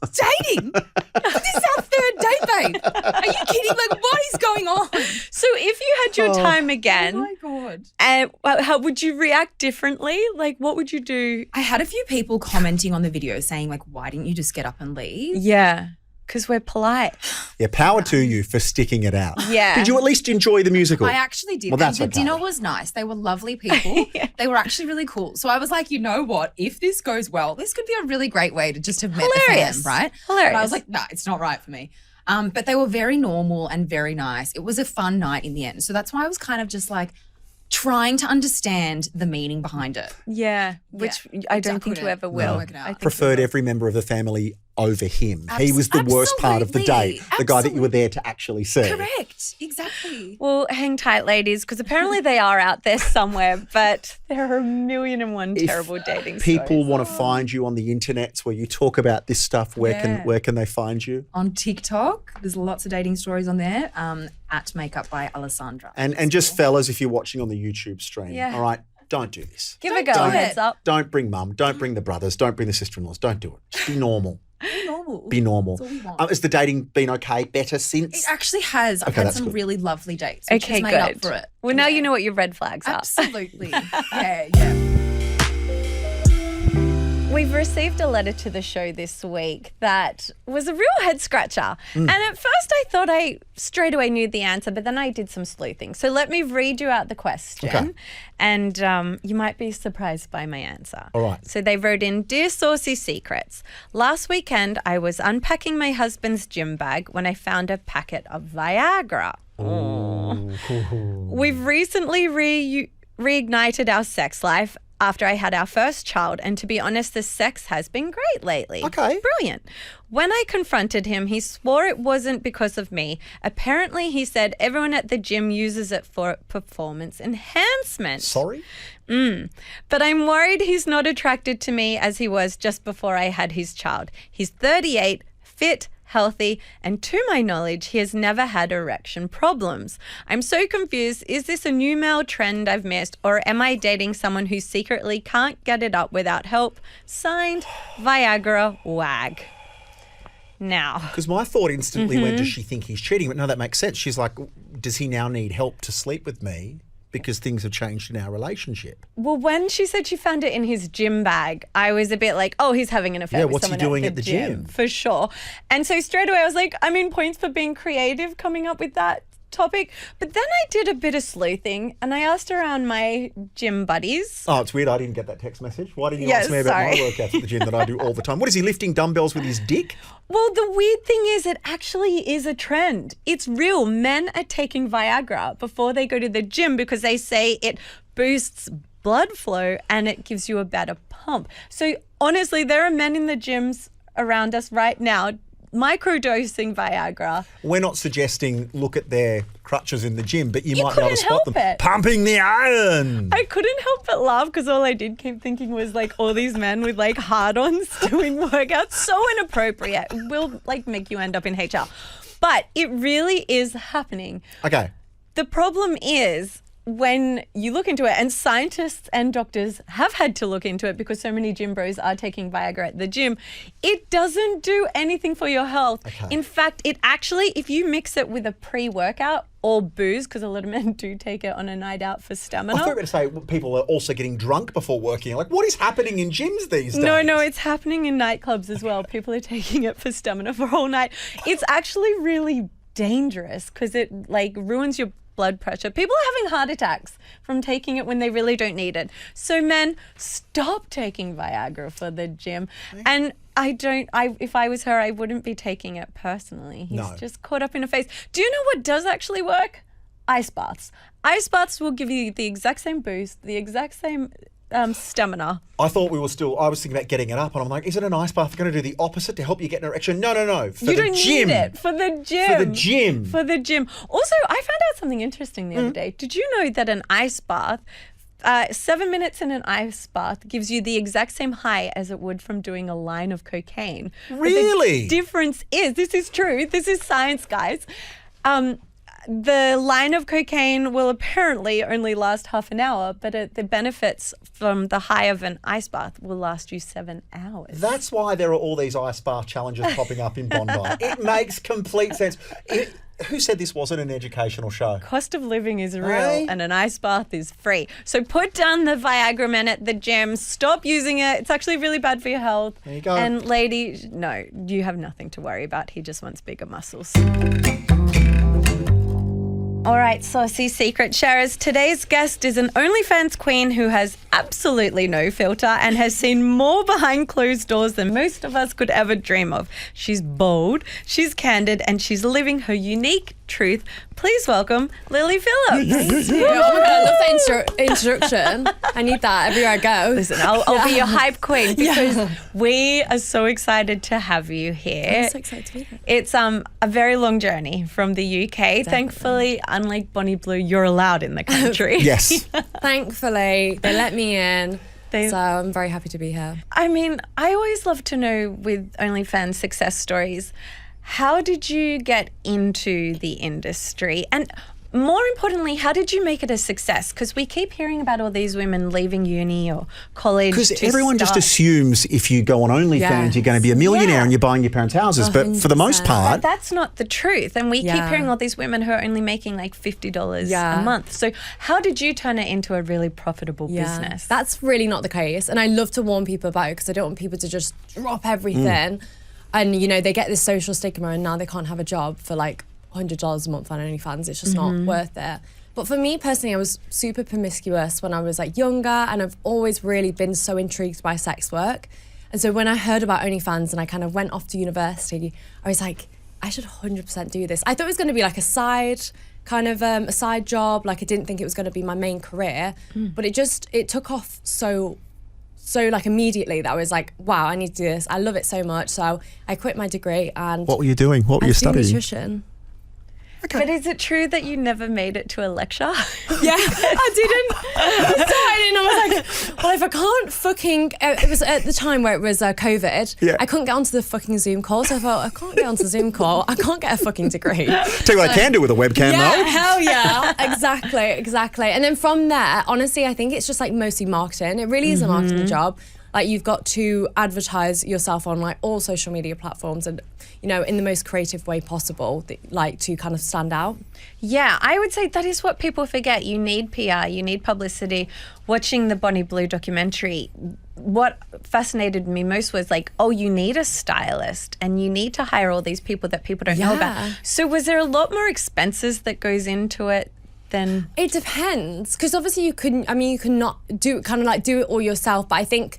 dating? This is our third date, babe. Are you kidding? Like, what is going on? So if you had your time again, Oh my God. how would you react differently? Like, what would you do? I had a few people commenting on the video saying, like, why didn't you just get up and leave? Yeah, because we're polite. Yeah, power to you for sticking it out. Yeah. Did you at least enjoy the musical? I actually did. Well, that's and the okay. dinner was nice. They were lovely people. They were actually really cool. So I was like, you know what? If this goes well, this could be a really great way to just have met Hilarious. the fam, right? Hilarious. But I was like, no, it's not right for me. But they were very normal and very nice. It was a fun night in the end. So that's why I was kind of just like trying to understand the meaning behind it. Yeah, which I don't think you ever will. work it out. I think Preferred you will. every member of the family over him. He was the worst part of the date, Absolutely. the guy that you were there to actually see. Correct. Exactly. Well, hang tight, ladies, because apparently they are out there somewhere, but there are a million and one If terrible dating People stories. want to find you on the internet where you talk about this stuff. Where can they find you? On TikTok, there's lots of dating stories on there. At Makeup by Alessandra. And just fellas, if you're watching on the YouTube stream, Yeah. all right, don't do this. Give a girl a do heads it. up. Don't bring mum. Don't bring the brothers. Don't bring the sister-in-laws. Don't do it. Just be normal. Be normal. Be normal. That's all we want. Has the dating been okay? Better It since? actually has. I've Okay, had that's some good. really lovely dates, which Okay, has made good. up for it. Well, now you know what your red flags are. Absolutely. yeah. We've received a letter to the show this week that was a real head scratcher. And at first I thought I straight away knew the answer, but then I did some sleuthing. So let me read you out the question. Okay. And you might be surprised by my answer. All right. So they wrote in, Dear Saucy Secrets, last weekend I was unpacking my husband's gym bag when I found a packet of Viagra. We've recently reignited our sex life after I had our first child, and to be honest, the sex has been great lately. Okay. Brilliant. When I confronted him, he swore it wasn't because of me. Apparently, he said everyone at the gym uses it for performance enhancement. Sorry? But I'm worried he's not attracted to me as he was just before I had his child. He's 38, fit, healthy, and to my knowledge, he has never had erection problems. I'm so confused. Is this a new male trend I've missed, or am I dating someone who secretly can't get it up without help? Signed, Viagra Wag. now. Because my thought instantly went, does she think he's cheating? But no, that makes sense. She's like, does he now need help to sleep with me because things have changed in our relationship? Well, when she said she found it in his gym bag, I was a bit like, oh, he's having an affair with what's he someone doing at at the the gym? For sure. And so straight away I was like, I mean, points for being creative coming up with that topic. But then I did a bit of sleuthing and I asked around my gym buddies. Oh, it's weird. I didn't get that text message. Why didn't you Yes, ask me about sorry. my workouts at the gym that I do all the time? What is he lifting dumbbells with his dick? Well, the weird thing is it actually is a trend. It's real. Men are taking Viagra before they go to the gym because they say it boosts blood flow and it gives you a better pump. So honestly, there are men in the gyms around us right now microdosing Viagra. We're not suggesting look at their crutches in the gym, but you might be able couldn't to spot help them it. pumping the iron. I couldn't help but laugh because all I did keep thinking was like all these men with like hard-ons doing workouts. So inappropriate. It will like make you end up in HR. But it really is happening. Okay. The problem is when you look into it, and scientists and doctors have had to look into it because so many gym bros are taking Viagra at the gym, it doesn't do anything for your health. Okay. In fact, it actually, if you mix it with a pre-workout or booze, because a lot of men do take it on a night out for stamina. I thought you were going to say people are also getting drunk before working. Like, what is happening in gyms these days? No, it's happening in nightclubs as well. People are taking it for stamina for all night. It's actually really dangerous because it like ruins your blood pressure. People are having heart attacks from taking it when they really don't need it. So men, stop taking Viagra for the gym. And if I was her, I wouldn't be taking it personally. He's just caught up in a phase. Do you know what does actually work? Ice baths. Ice baths will give you the exact same boost, the exact same stamina. I thought I was thinking about getting it up, and I'm like, is it an ice bath going to do the opposite to help you get an erection? No. For You the don't gym. need it. For the gym. For the gym. For the gym. Also, I found out something interesting the other day. Did you know that an ice bath, 7 minutes in an ice bath gives you the exact same high as it would from doing a line of cocaine? Really? But the difference is, this is true, this is science, guys. The line of cocaine will apparently only last half an hour, but the benefits from the high of an ice bath will last you 7 hours. That's why there are all these ice bath challenges popping up in Bondi. It makes complete sense. Who said this wasn't an educational show? Cost of living is real Hey? and an ice bath is free. So put down the Viagra men at the gym. Stop using it. It's actually really bad for your health. There you go. And lady, no, you have nothing to worry about. He just wants bigger muscles. All right, saucy secret sharers. Today's guest is an OnlyFans queen who has absolutely no filter and has seen more behind closed doors than most of us could ever dream of. She's bold, she's candid, and she's living her unique truth. Please welcome Lilly Phillips. Oh my God, I love that introduction. I need that everywhere I go. Listen, I'll be your hype queen because we are so excited to have you here. I'm so excited to be here. It's a very long journey from the UK. Thankfully, unlike Bonnie Blue, you're allowed in the country. Yes. Thankfully, they let me in. They- So I'm very happy to be here. I mean, I always love to know with OnlyFans success stories, how did you get into the industry? And more importantly, how did you make it a success? Because we keep hearing about all these women leaving uni or college. Because to everyone just start. assumes if you go on OnlyFans, Yes. you're going to be a millionaire Yeah. and you're buying your parents' houses. But for the most 100%. part, But that's not the truth. And we keep Yeah. hearing all these women who are only making like $50 Yeah. a month. So how did you turn it into a really profitable business? That's really not the case. And I love to warn people about it because I don't want people to just drop everything. And, you know, they get this social stigma and now they can't have a job for like $100 a month on OnlyFans. It's just not worth it. But for me personally, I was super promiscuous when I was like younger, and I've always really been so intrigued by sex work. And so when I heard about OnlyFans and I kind of went off to university, I was like, I should 100% do this. I thought it was going to be like a side job. Like I didn't think it was going to be my main career, but it took off so like immediately that I was like, wow, I need to do this. I love it so much. So I quit my degree and what were you doing? What were I you do studying? nutrition. But is it true that you never made it to a lecture? Yeah, I didn't. I started and I was like, well, if I can't fucking... it was at the time where it was COVID. Yeah. I couldn't get onto the fucking Zoom call. So I thought, I can't get onto the Zoom call. I can't get a fucking degree. Tell you what I can do with a webcam, Yeah, though. hell yeah. Exactly. And then from there, honestly, I think it's just like mostly marketing. It really is a marketing job. Like you've got to advertise yourself on like all social media platforms and, you know, in the most creative way possible, like to kind of stand out. Yeah, I would say that is what people forget. You need PR, you need publicity. Watching the Bonnie Blue documentary, what fascinated me most was like, oh, you need a stylist and you need to hire all these people that people don't know about. So was there a lot more expenses that goes into it than... It depends, because obviously you cannot do it all yourself, but I think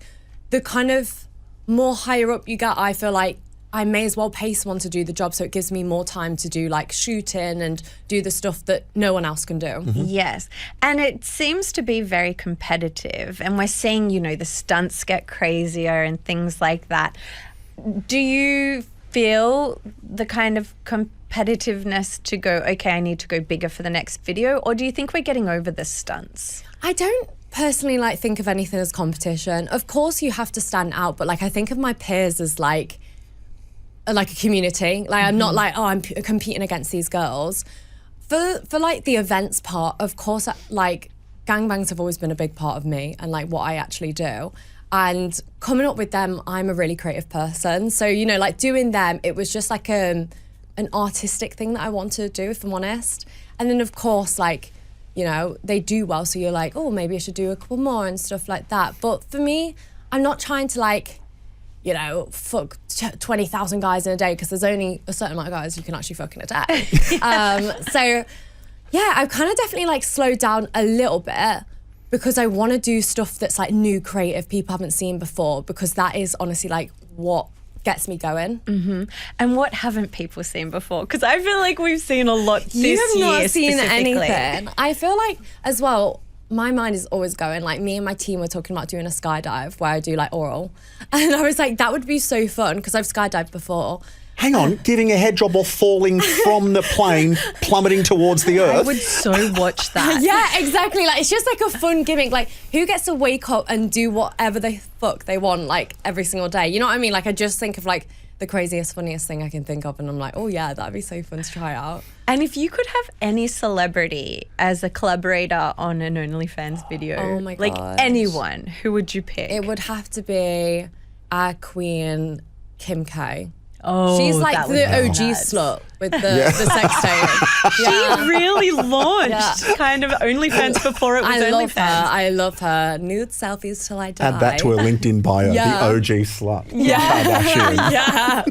the kind of more higher up you get, I feel like I may as well pay someone to do the job, so it gives me more time to do like shooting and do the stuff that no one else can do. Mm-hmm. Yes. And it seems to be very competitive. And we're seeing, you know, the stunts get crazier and things like that. Do you feel the kind of competitiveness to go, okay, I need to go bigger for the next video? Or do you think we're getting over the stunts? I don't personally like think of anything as competition. Of course you have to stand out, but like I think of my peers as like a community. Like I'm not like, oh, I'm competing against these girls. For like the events part, of course, like gangbangs have always been a big part of me and like what I actually do. And coming up with them, I'm a really creative person. So, you know, like doing them, it was just like an artistic thing that I wanted to do, if I'm honest. And then of course, like, you know, they do well. So you're like, oh, maybe I should do a couple more and stuff like that. But for me, I'm not trying to like, you know, fuck 20,000 guys in a day, because there's only a certain amount of guys you can actually fuck in a day. So yeah, I've kind of definitely like slowed down a little bit because I want to do stuff that's like new, creative, people haven't seen before, because that is honestly like what gets me going. Mm-hmm. And what haven't people seen before? Because I feel like we've seen a lot this year. You have not seen specifically. anything. I feel like as well, my mind is always going, like me and my team were talking about doing a skydive where I do like oral. And I was like, that would be so fun, because I've skydived before. Hang on, giving a head job or falling from the plane, plummeting towards the earth. I would so watch that. Yeah, exactly. Like it's just like a fun gimmick. Like who gets to wake up and do whatever the fuck they want like every single day? You know what I mean? Like I just think of like the craziest, funniest thing I can think of, and I'm like, oh yeah, that'd be so fun to try out. And if you could have any celebrity as a collaborator on an OnlyFans video, oh my like gosh, anyone, who would you pick? It would have to be our queen, Kim K. Oh, she's like that would the be OG nuts. slut with the sex tape. She really launched kind of OnlyFans before it was OnlyFans. I love her. Nude selfies till I die. Add that to her LinkedIn bio, the OG slut. Yeah.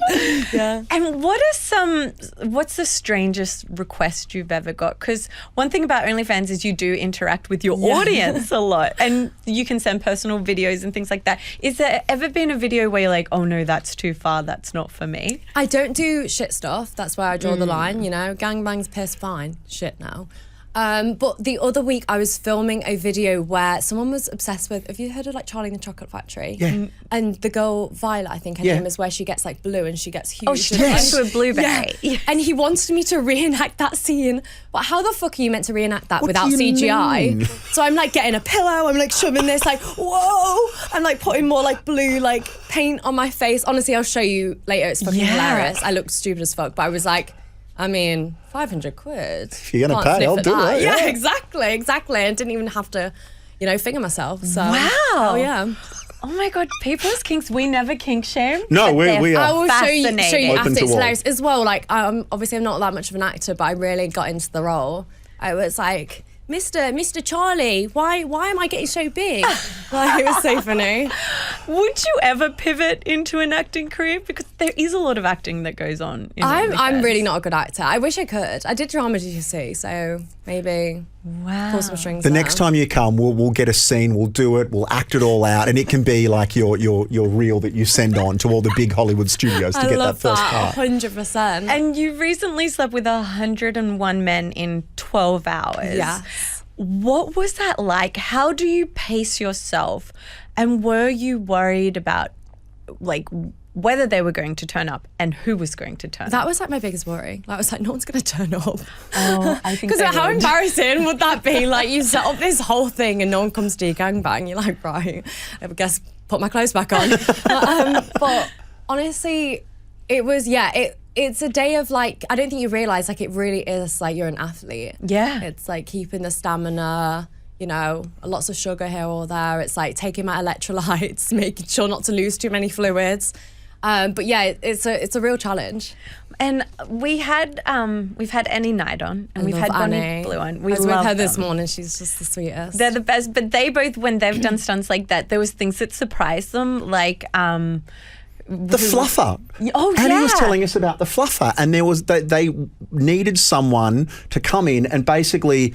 Yeah. And what's the strangest request you've ever got? Because one thing about OnlyFans is you do interact with your audience a lot, and you can send personal videos and things like that. Is there ever been a video where you're like, oh no, that's too far, that's not for me? I don't do shit stuff. That's where I draw the line, you know. Gangbangs, piss, fine. Shit now. But the other week I was filming a video where someone was obsessed with, have you heard of like Charlie and the Chocolate Factory? Yeah. And the girl Violet, I think her name is, where she gets like blue and she gets huge. Oh, she turns into a blueberry. Yeah. And he wanted me to reenact that scene. But how the fuck are you meant to reenact that What without do you CGI? mean? So I'm like getting a pillow, I'm like shoving this like, whoa. I'm like putting more like blue like paint on my face. Honestly, I'll show you later. It's fucking hilarious. I looked stupid as fuck, but I was like, I mean, 500 quid. If you're going to Can't pay, sniff I'll at do that. it. Yeah, exactly. I didn't even have to, you know, finger myself. So. Wow. Oh, yeah. Oh my God, people's kinks, we never kink shame. No, but we they're are. I will show you fascinating. Open after. to It's all. hilarious as well. Like, obviously I'm not that much of an actor, but I really got into the role. I was like, Mr. Charlie, why am I getting so big? Like, it was so funny. Would you ever pivot into an acting career? Because there is a lot of acting that goes on. I'm OnlyFans. really not a good actor. I wish I could. I did drama GCSE, so maybe pull some strings. The there. next time you come, we'll get a scene, we'll do it, we'll act it all out, and it can be like your reel that you send on to all the big Hollywood studios to I get love that first part. 100%. And you recently slept with 101 men in 12 hours. Yeah. What was that like? How do you pace yourself? And were you worried about like whether they were going to turn up and who was going to turn up? That was like my biggest worry. I was like, no one's going to turn up. Oh, I think Because they how would. embarrassing would that be? Like, you set up this whole thing and no one comes to your gangbang. You're like, right, I guess put my clothes back on. But honestly, it was, it's a day of like, I don't think you realise, like, it really is like you're an athlete. Yeah. It's like keeping the stamina, lots of sugar here or there. It's like taking my electrolytes, making sure not to lose too many fluids. But yeah, it's a real challenge. And we've had Annie Knight on, and we've had Bonnie Blue on. I was with her this morning. She's just the sweetest. They're the best. But they both, when they've done stunts like that, there was things that surprised them, like the fluffer. Oh, yeah. Annie was telling us about the fluffer, and there was they needed someone to come in and basically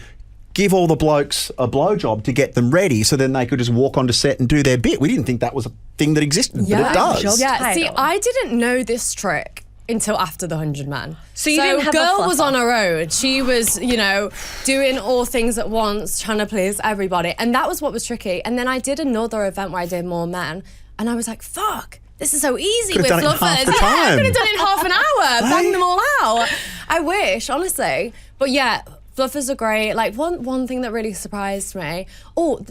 give all the blokes a blowjob to get them ready, so then they could just walk onto set and do their bit. We didn't think that was a thing that existed, but it does. Yeah. See, I didn't know this trick until after the 100 Man. So you didn't have girl a was fluffer. on her own. She was, doing all things at once, trying to please everybody. And that was what was tricky. And then I did another event where I did more men. And I was like, fuck, this is so easy Could've with done it in half fluffers. the Yeah, I time. could have done it in half an hour, bang them all out. I wish, honestly. But yeah, fluffers are great. Like one thing that really surprised me,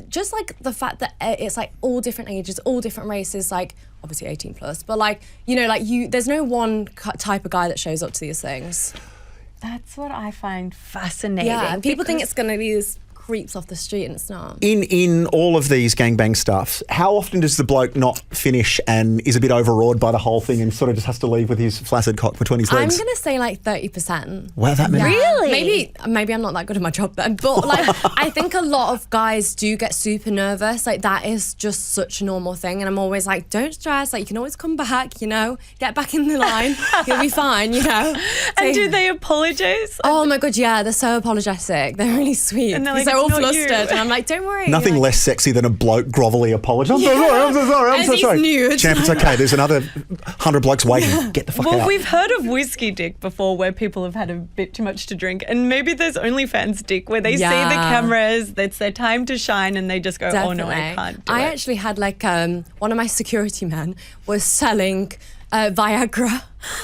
just like the fact that it's like all different ages, all different races, like obviously 18 plus, but there's no one type of guy that shows up to these things. That's what I find fascinating. Yeah, and people think it's going to be these creeps off the street, and it's not. In all of these gangbang stuffs, how often does the bloke not finish and is a bit overawed by the whole thing and sort of just has to leave with his flaccid cock between his legs? I'm going to say like 30%. Wow, that many? Really? Maybe I'm not that good at my job then, but like I think a lot of guys do get super nervous. Like that is just such a normal thing, and I'm always like, don't stress. Like you can always come back. Get back in the line. You'll be fine. And do they apologize? Oh my god, yeah, they're so apologetic. They're really sweet. And they're because like, they're all "It's not you." flustered, and I'm like, don't worry. Nothing less sexy than a bloke grovelly apology. I'm so sorry, I'm so sorry, I'm And so he's sorry. nude. Champ, it's okay. There's another 100 blokes waiting. Get the fuck Well, out. we've heard of whiskey dick before, where people have had a bit too much to drink, and maybe there's OnlyFans dick where they see the cameras, it's their time to shine, and they just go, Definitely. oh no, I can't do I it. actually had like one of my security men was selling Viagra.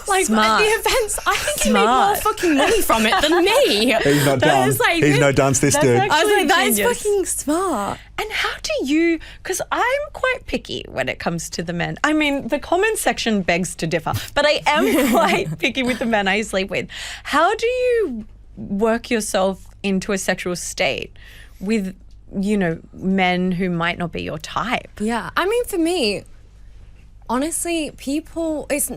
Like Smart. at the events, I think he made Smart. more fucking money from it than me. He's not That done. is like- He's no dunce, this That's dude. actually- I was like, that is Genius. fucking smart. And how do you, because I'm quite picky when it comes to the men. I mean, the comment section begs to differ, but I am quite picky with the men I sleep with. How do you work yourself into a sexual state with, men who might not be your type? Yeah, I mean, for me, honestly, it's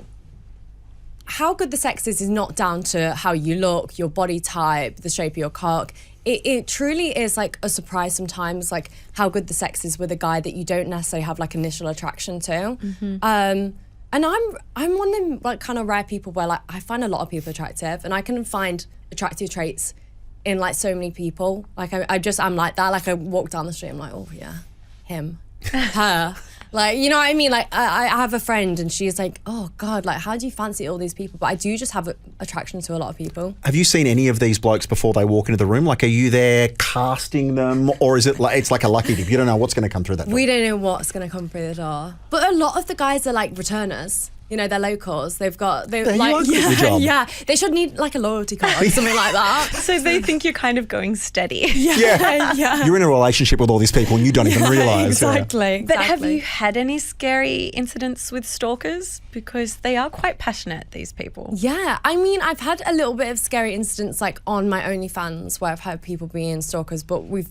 how good the sex is not down to how you look, your body type, the shape of your cock. It truly is like a surprise sometimes, like how good the sex is with a guy that you don't necessarily have like initial attraction to. And I'm one of them like kind of rare people where like I find a lot of people attractive, and I can find attractive traits in like so many people. Like I'm like that. Like I walk down the street, I'm like, oh yeah, him, her. Like, you know what I mean? Like, I have a friend and she's like, oh God, like, how do you fancy all these people? But I do just have attraction to a lot of people. Have you seen any of these blokes before they walk into the room? Like, are you there casting them, or is it like it's like a lucky dip? You don't know what's going to come through that door. We don't know what's going to come through the door. But a lot of the guys are like returners. They're locals. They Yeah, you like, are good at your job. yeah. They should need like a loyalty card or something like that. So they think you're kind of going steady. Yeah. Yeah. You're in a relationship with all these people and you don't even realise. Exactly. But have you had any scary incidents with stalkers? Because they are quite passionate, these people. Yeah, I mean, I've had a little bit of scary incidents like on my OnlyFans where I've had people being stalkers, but we've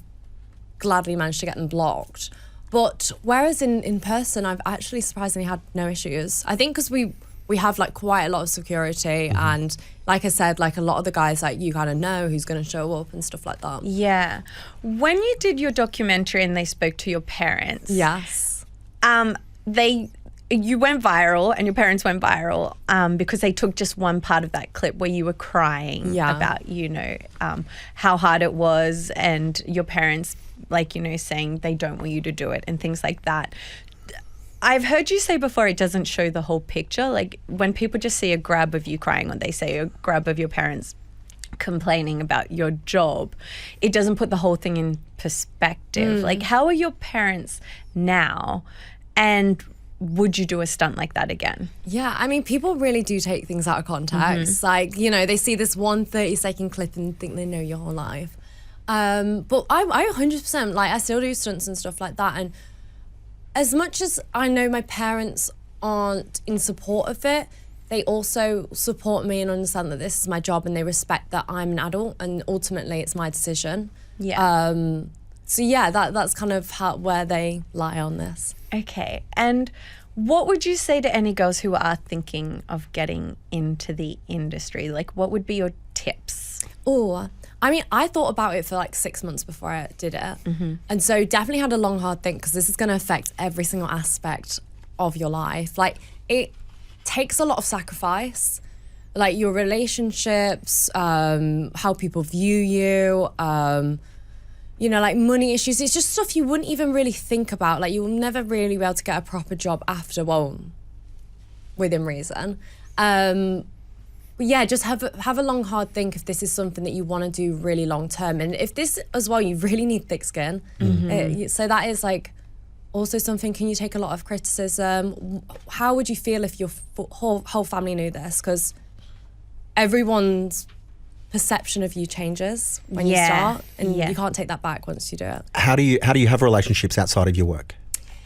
gladly managed to get them blocked. But whereas in person, I've actually surprisingly had no issues. I think because we have like quite a lot of security, and like I said, like a lot of the guys like you kind of know who's going to show up and stuff like that. Yeah. When you did your documentary and they spoke to your parents, Yes. you went viral and your parents went viral because they took just one part of that clip where you were crying about, how hard it was, and your parents, saying they don't want you to do it and things like that. I've heard you say before it doesn't show the whole picture. Like when people just see a grab of you crying, or they say a grab of your parents complaining about your job, it doesn't put the whole thing in perspective. Like, how are your parents now, and would you do a stunt like that again? Yeah, I mean, people really do take things out of context. Like, they see this one 30-second clip and think they know your whole life. But I 100%, like, I still do stunts and stuff like that. And as much as I know my parents aren't in support of it, they also support me and understand that this is my job, and they respect that I'm an adult and ultimately it's my decision. Yeah. So yeah, that's kind of where they lie on this. Okay. And what would you say to any girls who are thinking of getting into the industry? Like, what would be your tips? Oh, I mean, I thought about it for like 6 months before I did it. And so definitely had a long, hard think, because this is going to affect every single aspect of your life. Like, it takes a lot of sacrifice, like your relationships, how people view you, you know, like money issues. It's just stuff you wouldn't even really think about. Like, you'll never really be able to get a proper job after, well, within reason. But yeah, just have a long, hard think if this is something that you want to do really long term. And if this as well, you really need thick skin. So that is like also something, can you take a lot of criticism? How would you feel if your whole family knew this? Because everyone's perception of you changes when you start, and you can't take that back once you do it. How do you have relationships outside of your work?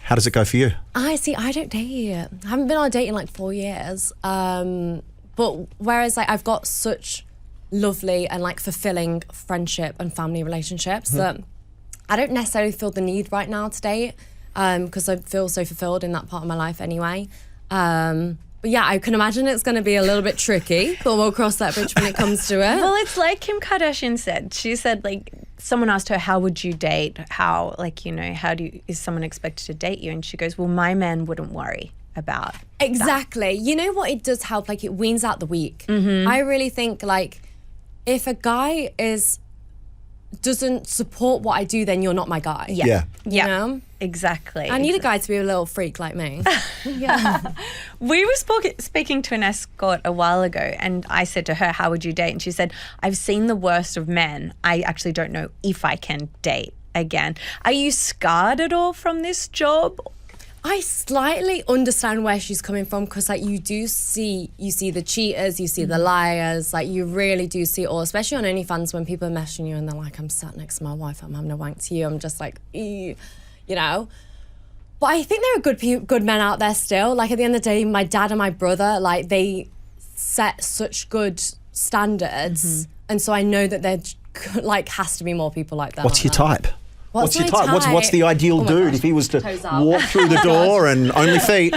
How does it go for you? I don't date. I haven't been on a date in like 4 years. But whereas like I've got such lovely and like fulfilling friendship and family relationships that I don't necessarily feel the need right now to date, because I feel so fulfilled in that part of my life anyway. But yeah, I can imagine it's going to be a little bit tricky, but we'll cross that bridge when it comes to it. Well, it's like Kim Kardashian said. She said, like, someone asked her, how would you date? How, like, you know, is someone expected to date you? And she goes, well, my man wouldn't worry about exactly that. You know what, it does help, like it weans out the weak. I really think like if a guy doesn't support what I do, then you're not my guy. Yeah. You know? Exactly. I need a guy to be a little freak like me. We were speaking to an escort a while ago, and I said to her, how would you date? And she said, I've seen the worst of men. I actually don't know if I can date again. Are you scarred at all from this job? I slightly understand where she's coming from, because like you see the cheaters, you see the liars, like you really do see it all, especially on OnlyFans when people are messaging you and they're like, I'm sat next to my wife, I'm having a wank to you. I'm just like, ew, you know. But I think there are good men out there still. Like at the end of the day, my dad and my brother, like they set such good standards, and so I know that there like has to be more people like that. What's your type? What's your type? type? What's the ideal dude if he was to walk through the door and only feet?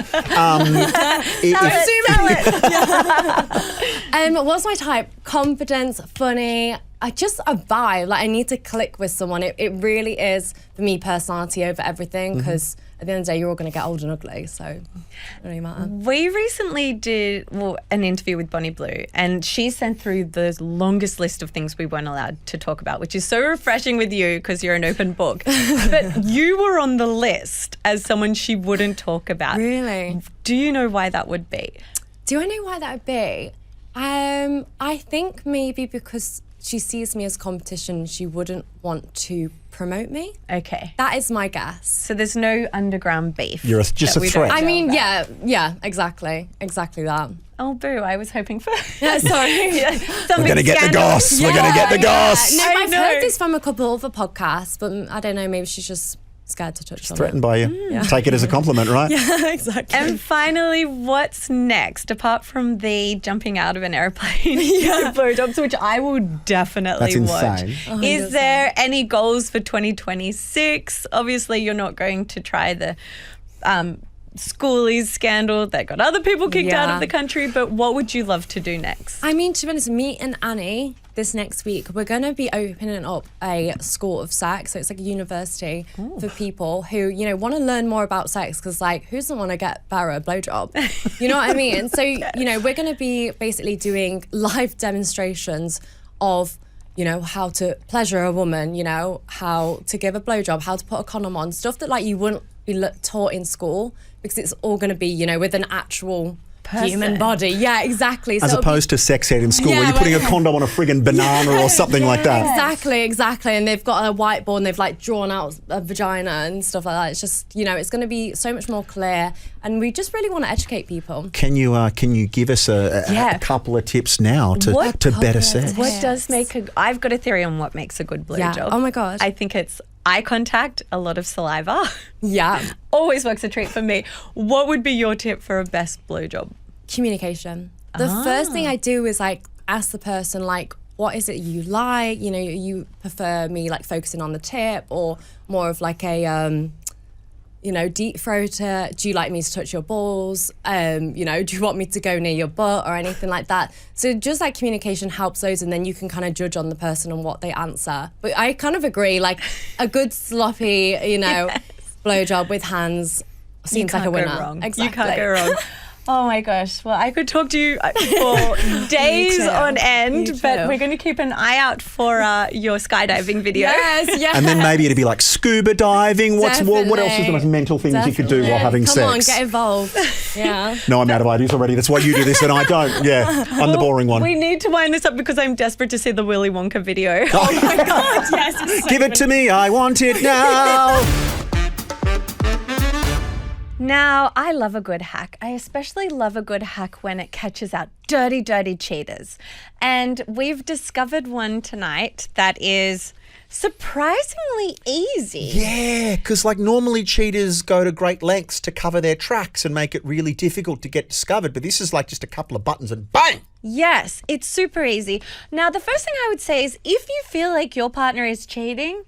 What's my type? Confidence, funny, just a vibe. Like I need to click with someone. It really is for me personality over everything, because at the end of the day, you're all going to get old and ugly, so it doesn't really matter. We recently did an interview with Bonnie Blue, and she sent through the longest list of things we weren't allowed to talk about, which is so refreshing with you because you're an open book. But you were on the list as someone she wouldn't talk about. Really? Do you know why that would be? Do I know why that would be? I think maybe because she sees me as competition, she wouldn't want to promote me. Okay. That is my guess. So there's no underground beef. You're just a threat. I mean, yeah, exactly that. Oh, boo, I was hoping for... Yeah, sorry. We're going to get the goss. We're going to get the goss. No, I I've know. heard this from a couple of other podcasts, but I don't know, maybe she's just scared to touch on Threatened it. by you. Take it as a compliment, right? Yeah, exactly. And finally, what's next, apart from the jumping out of an airplane blowjobs, which I will definitely That's watch. insane. Is there any goals for 2026? Obviously, you're not going to try the schoolies scandal that got other people kicked out of the country, but what would you love to do next? I mean, to be honest, me and Annie, this next week, we're going to be opening up a school of sex. So it's like a university for people who, you know, want to learn more about sex, because like, who doesn't want to get better a blowjob? You know what I mean? So, you know, we're going to be basically doing live demonstrations of, you know, how to pleasure a woman, you know, how to give a blowjob, how to put a condom on, stuff that like you wouldn't be taught in school, because it's all going to be, you know, with an actual human body. Yeah, exactly. As so opposed to sex ed in school where you're putting a condom on a friggin' banana or something like that. Exactly. And they've got a whiteboard and they've like drawn out a vagina and stuff like that. It's just, you know, it's going to be so much more clear, and we just really want to educate people. Can you give us a couple of tips now to better sex? What does make I've got a theory on what makes a good blowjob. Yeah. Oh my God. I think it's eye contact, a lot of saliva. Yeah. Always works a treat for me. What would be your tip for a best blowjob? Communication. The first thing I do is like ask the person like, what is it you like? You know, you prefer me like focusing on the tip or more of like a, you know, deep throater? Do you like me to touch your balls? You know, do you want me to go near your butt or anything like that? So just like communication helps those, and then you can kind of judge on the person and what they answer. But I kind of agree, like a good sloppy, you know, blowjob with hands seems like a winner. Go wrong. Exactly. You can't go wrong. Oh my gosh. Well, I could talk to you for days on end, but we're going to keep an eye out for your skydiving video. Yes. And then maybe it'd be like scuba diving. What else is the most mental things you could do while having sex? Come on, get involved. Yeah. No, I'm out of ideas already. That's why you do this and I don't. Yeah, I'm the boring one. We need to wind this up because I'm desperate to see the Willy Wonka video. Oh my God, yes. Give it to me. I want it now. Now, I love a good hack. I especially love a good hack when it catches out dirty, dirty cheaters. And we've discovered one tonight that is surprisingly easy. Yeah, because like normally cheaters go to great lengths to cover their tracks and make it really difficult to get discovered. But this is like just a couple of buttons and bang! Yes, it's super easy. Now, the first thing I would say is if you feel like your partner is cheating,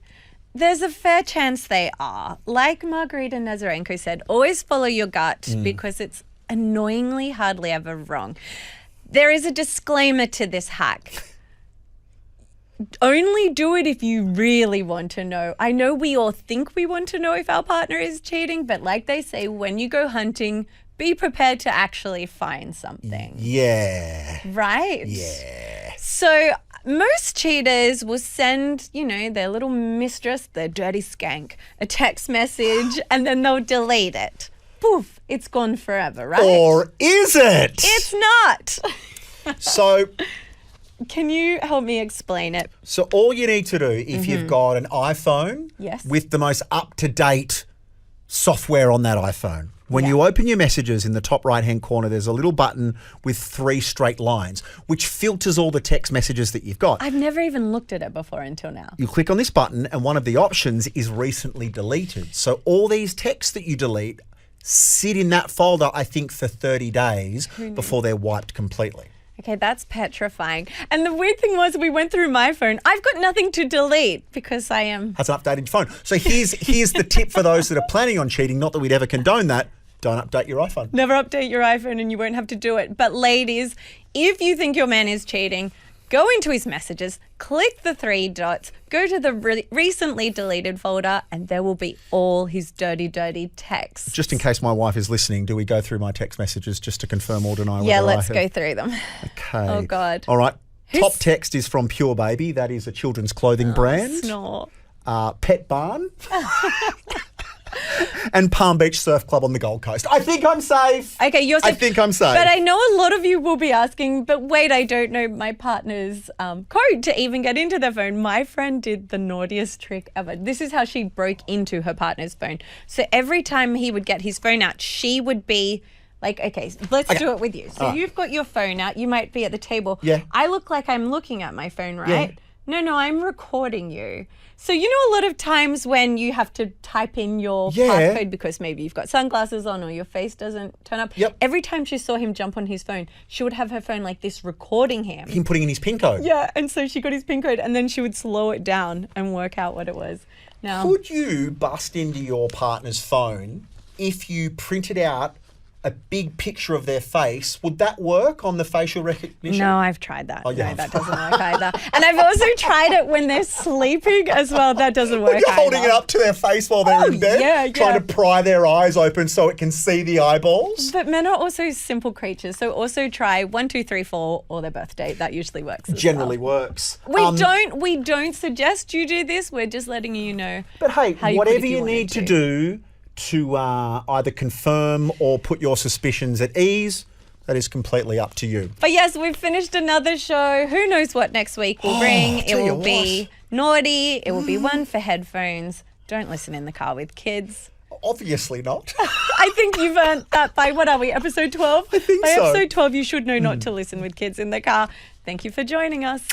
there's a fair chance they are. Like Margarita Nazarenko said, always follow your gut because it's annoyingly hardly ever wrong. There is a disclaimer to this hack. Only do it if you really want to know. I know we all think we want to know if our partner is cheating, but like they say, when you go hunting, be prepared to actually find something. Yeah. Right? Yeah. So most cheaters will send, you know, their little mistress, their dirty skank, a text message and then they'll delete it. Poof, it's gone forever, right? Or is it? It's not. So Can you help me explain it? So all you need to do if you've got an iPhone with the most up-to-date software on that iPhone, when you open your messages in the top right-hand corner, there's a little button with 3 straight lines, which filters all the text messages that you've got. I've never even looked at it before until now. You click on this button and one of the options is recently deleted. So all these texts that you delete sit in that folder, I think, for 30 days before they're wiped completely. Okay, that's petrifying. And the weird thing was we went through my phone. I've got nothing to delete because I am... Has an updated phone. So here's the tip for those that are planning on cheating, not that we'd ever condone that. Don't update your iPhone. Never update your iPhone and you won't have to do it. But ladies, if you think your man is cheating, go into his messages, click the 3 dots, go to the recently deleted folder, and there will be all his dirty, dirty texts. Just in case my wife is listening, do we go through my text messages just to confirm or deny whether Yeah, let's go through them. Okay. Oh, God. All right. Top text is from Pure Baby. That is a children's clothing brand. Snore. Pet Barn. And Palm Beach Surf Club on the Gold Coast. I think I'm safe. Okay, you're safe. I think I'm safe. But I know a lot of you will be asking, but wait, I don't know my partner's code to even get into their phone. My friend did the naughtiest trick ever. This is how she broke into her partner's phone. So every time he would get his phone out, she would be like, okay, let's do it with you. So you've got your phone out. You might be at the table. Yeah. I look like I'm looking at my phone, right? Yeah. No, I'm recording you. So you know a lot of times when you have to type in your passcode because maybe you've got sunglasses on or your face doesn't turn up. Yep. Every time she saw him jump on his phone, she would have her phone like this recording him. Him putting in his PIN code. Yeah, and so she got his PIN code and then she would slow it down and work out what it was. Now, Could you bust into your partner's phone if you printed out a big picture of their face? Would that work on the facial recognition? no, I've tried that. Oh, yeah. No, that doesn't work either. And I've also tried it when they're sleeping as well. That doesn't work You're holding either. it up to their face while they're in bed, trying to pry their eyes open so it can see the eyeballs. But men are also simple creatures, so also try 1, 2, 3, 4 or their birthday. That usually works. Generally works. We don't suggest you do this. We're just letting you know. But hey, how you whatever could if you wanted need to do to either confirm or put your suspicions at ease, that is completely up to you. But yes, we've finished another show. Who knows what next week will bring? It will be naughty. It will be one for headphones. Don't listen in the car with kids. Obviously not. I think you've earned that by, what are we, episode 12? I think by so. episode 12, you should know not to listen with kids in the car. Thank you for joining us.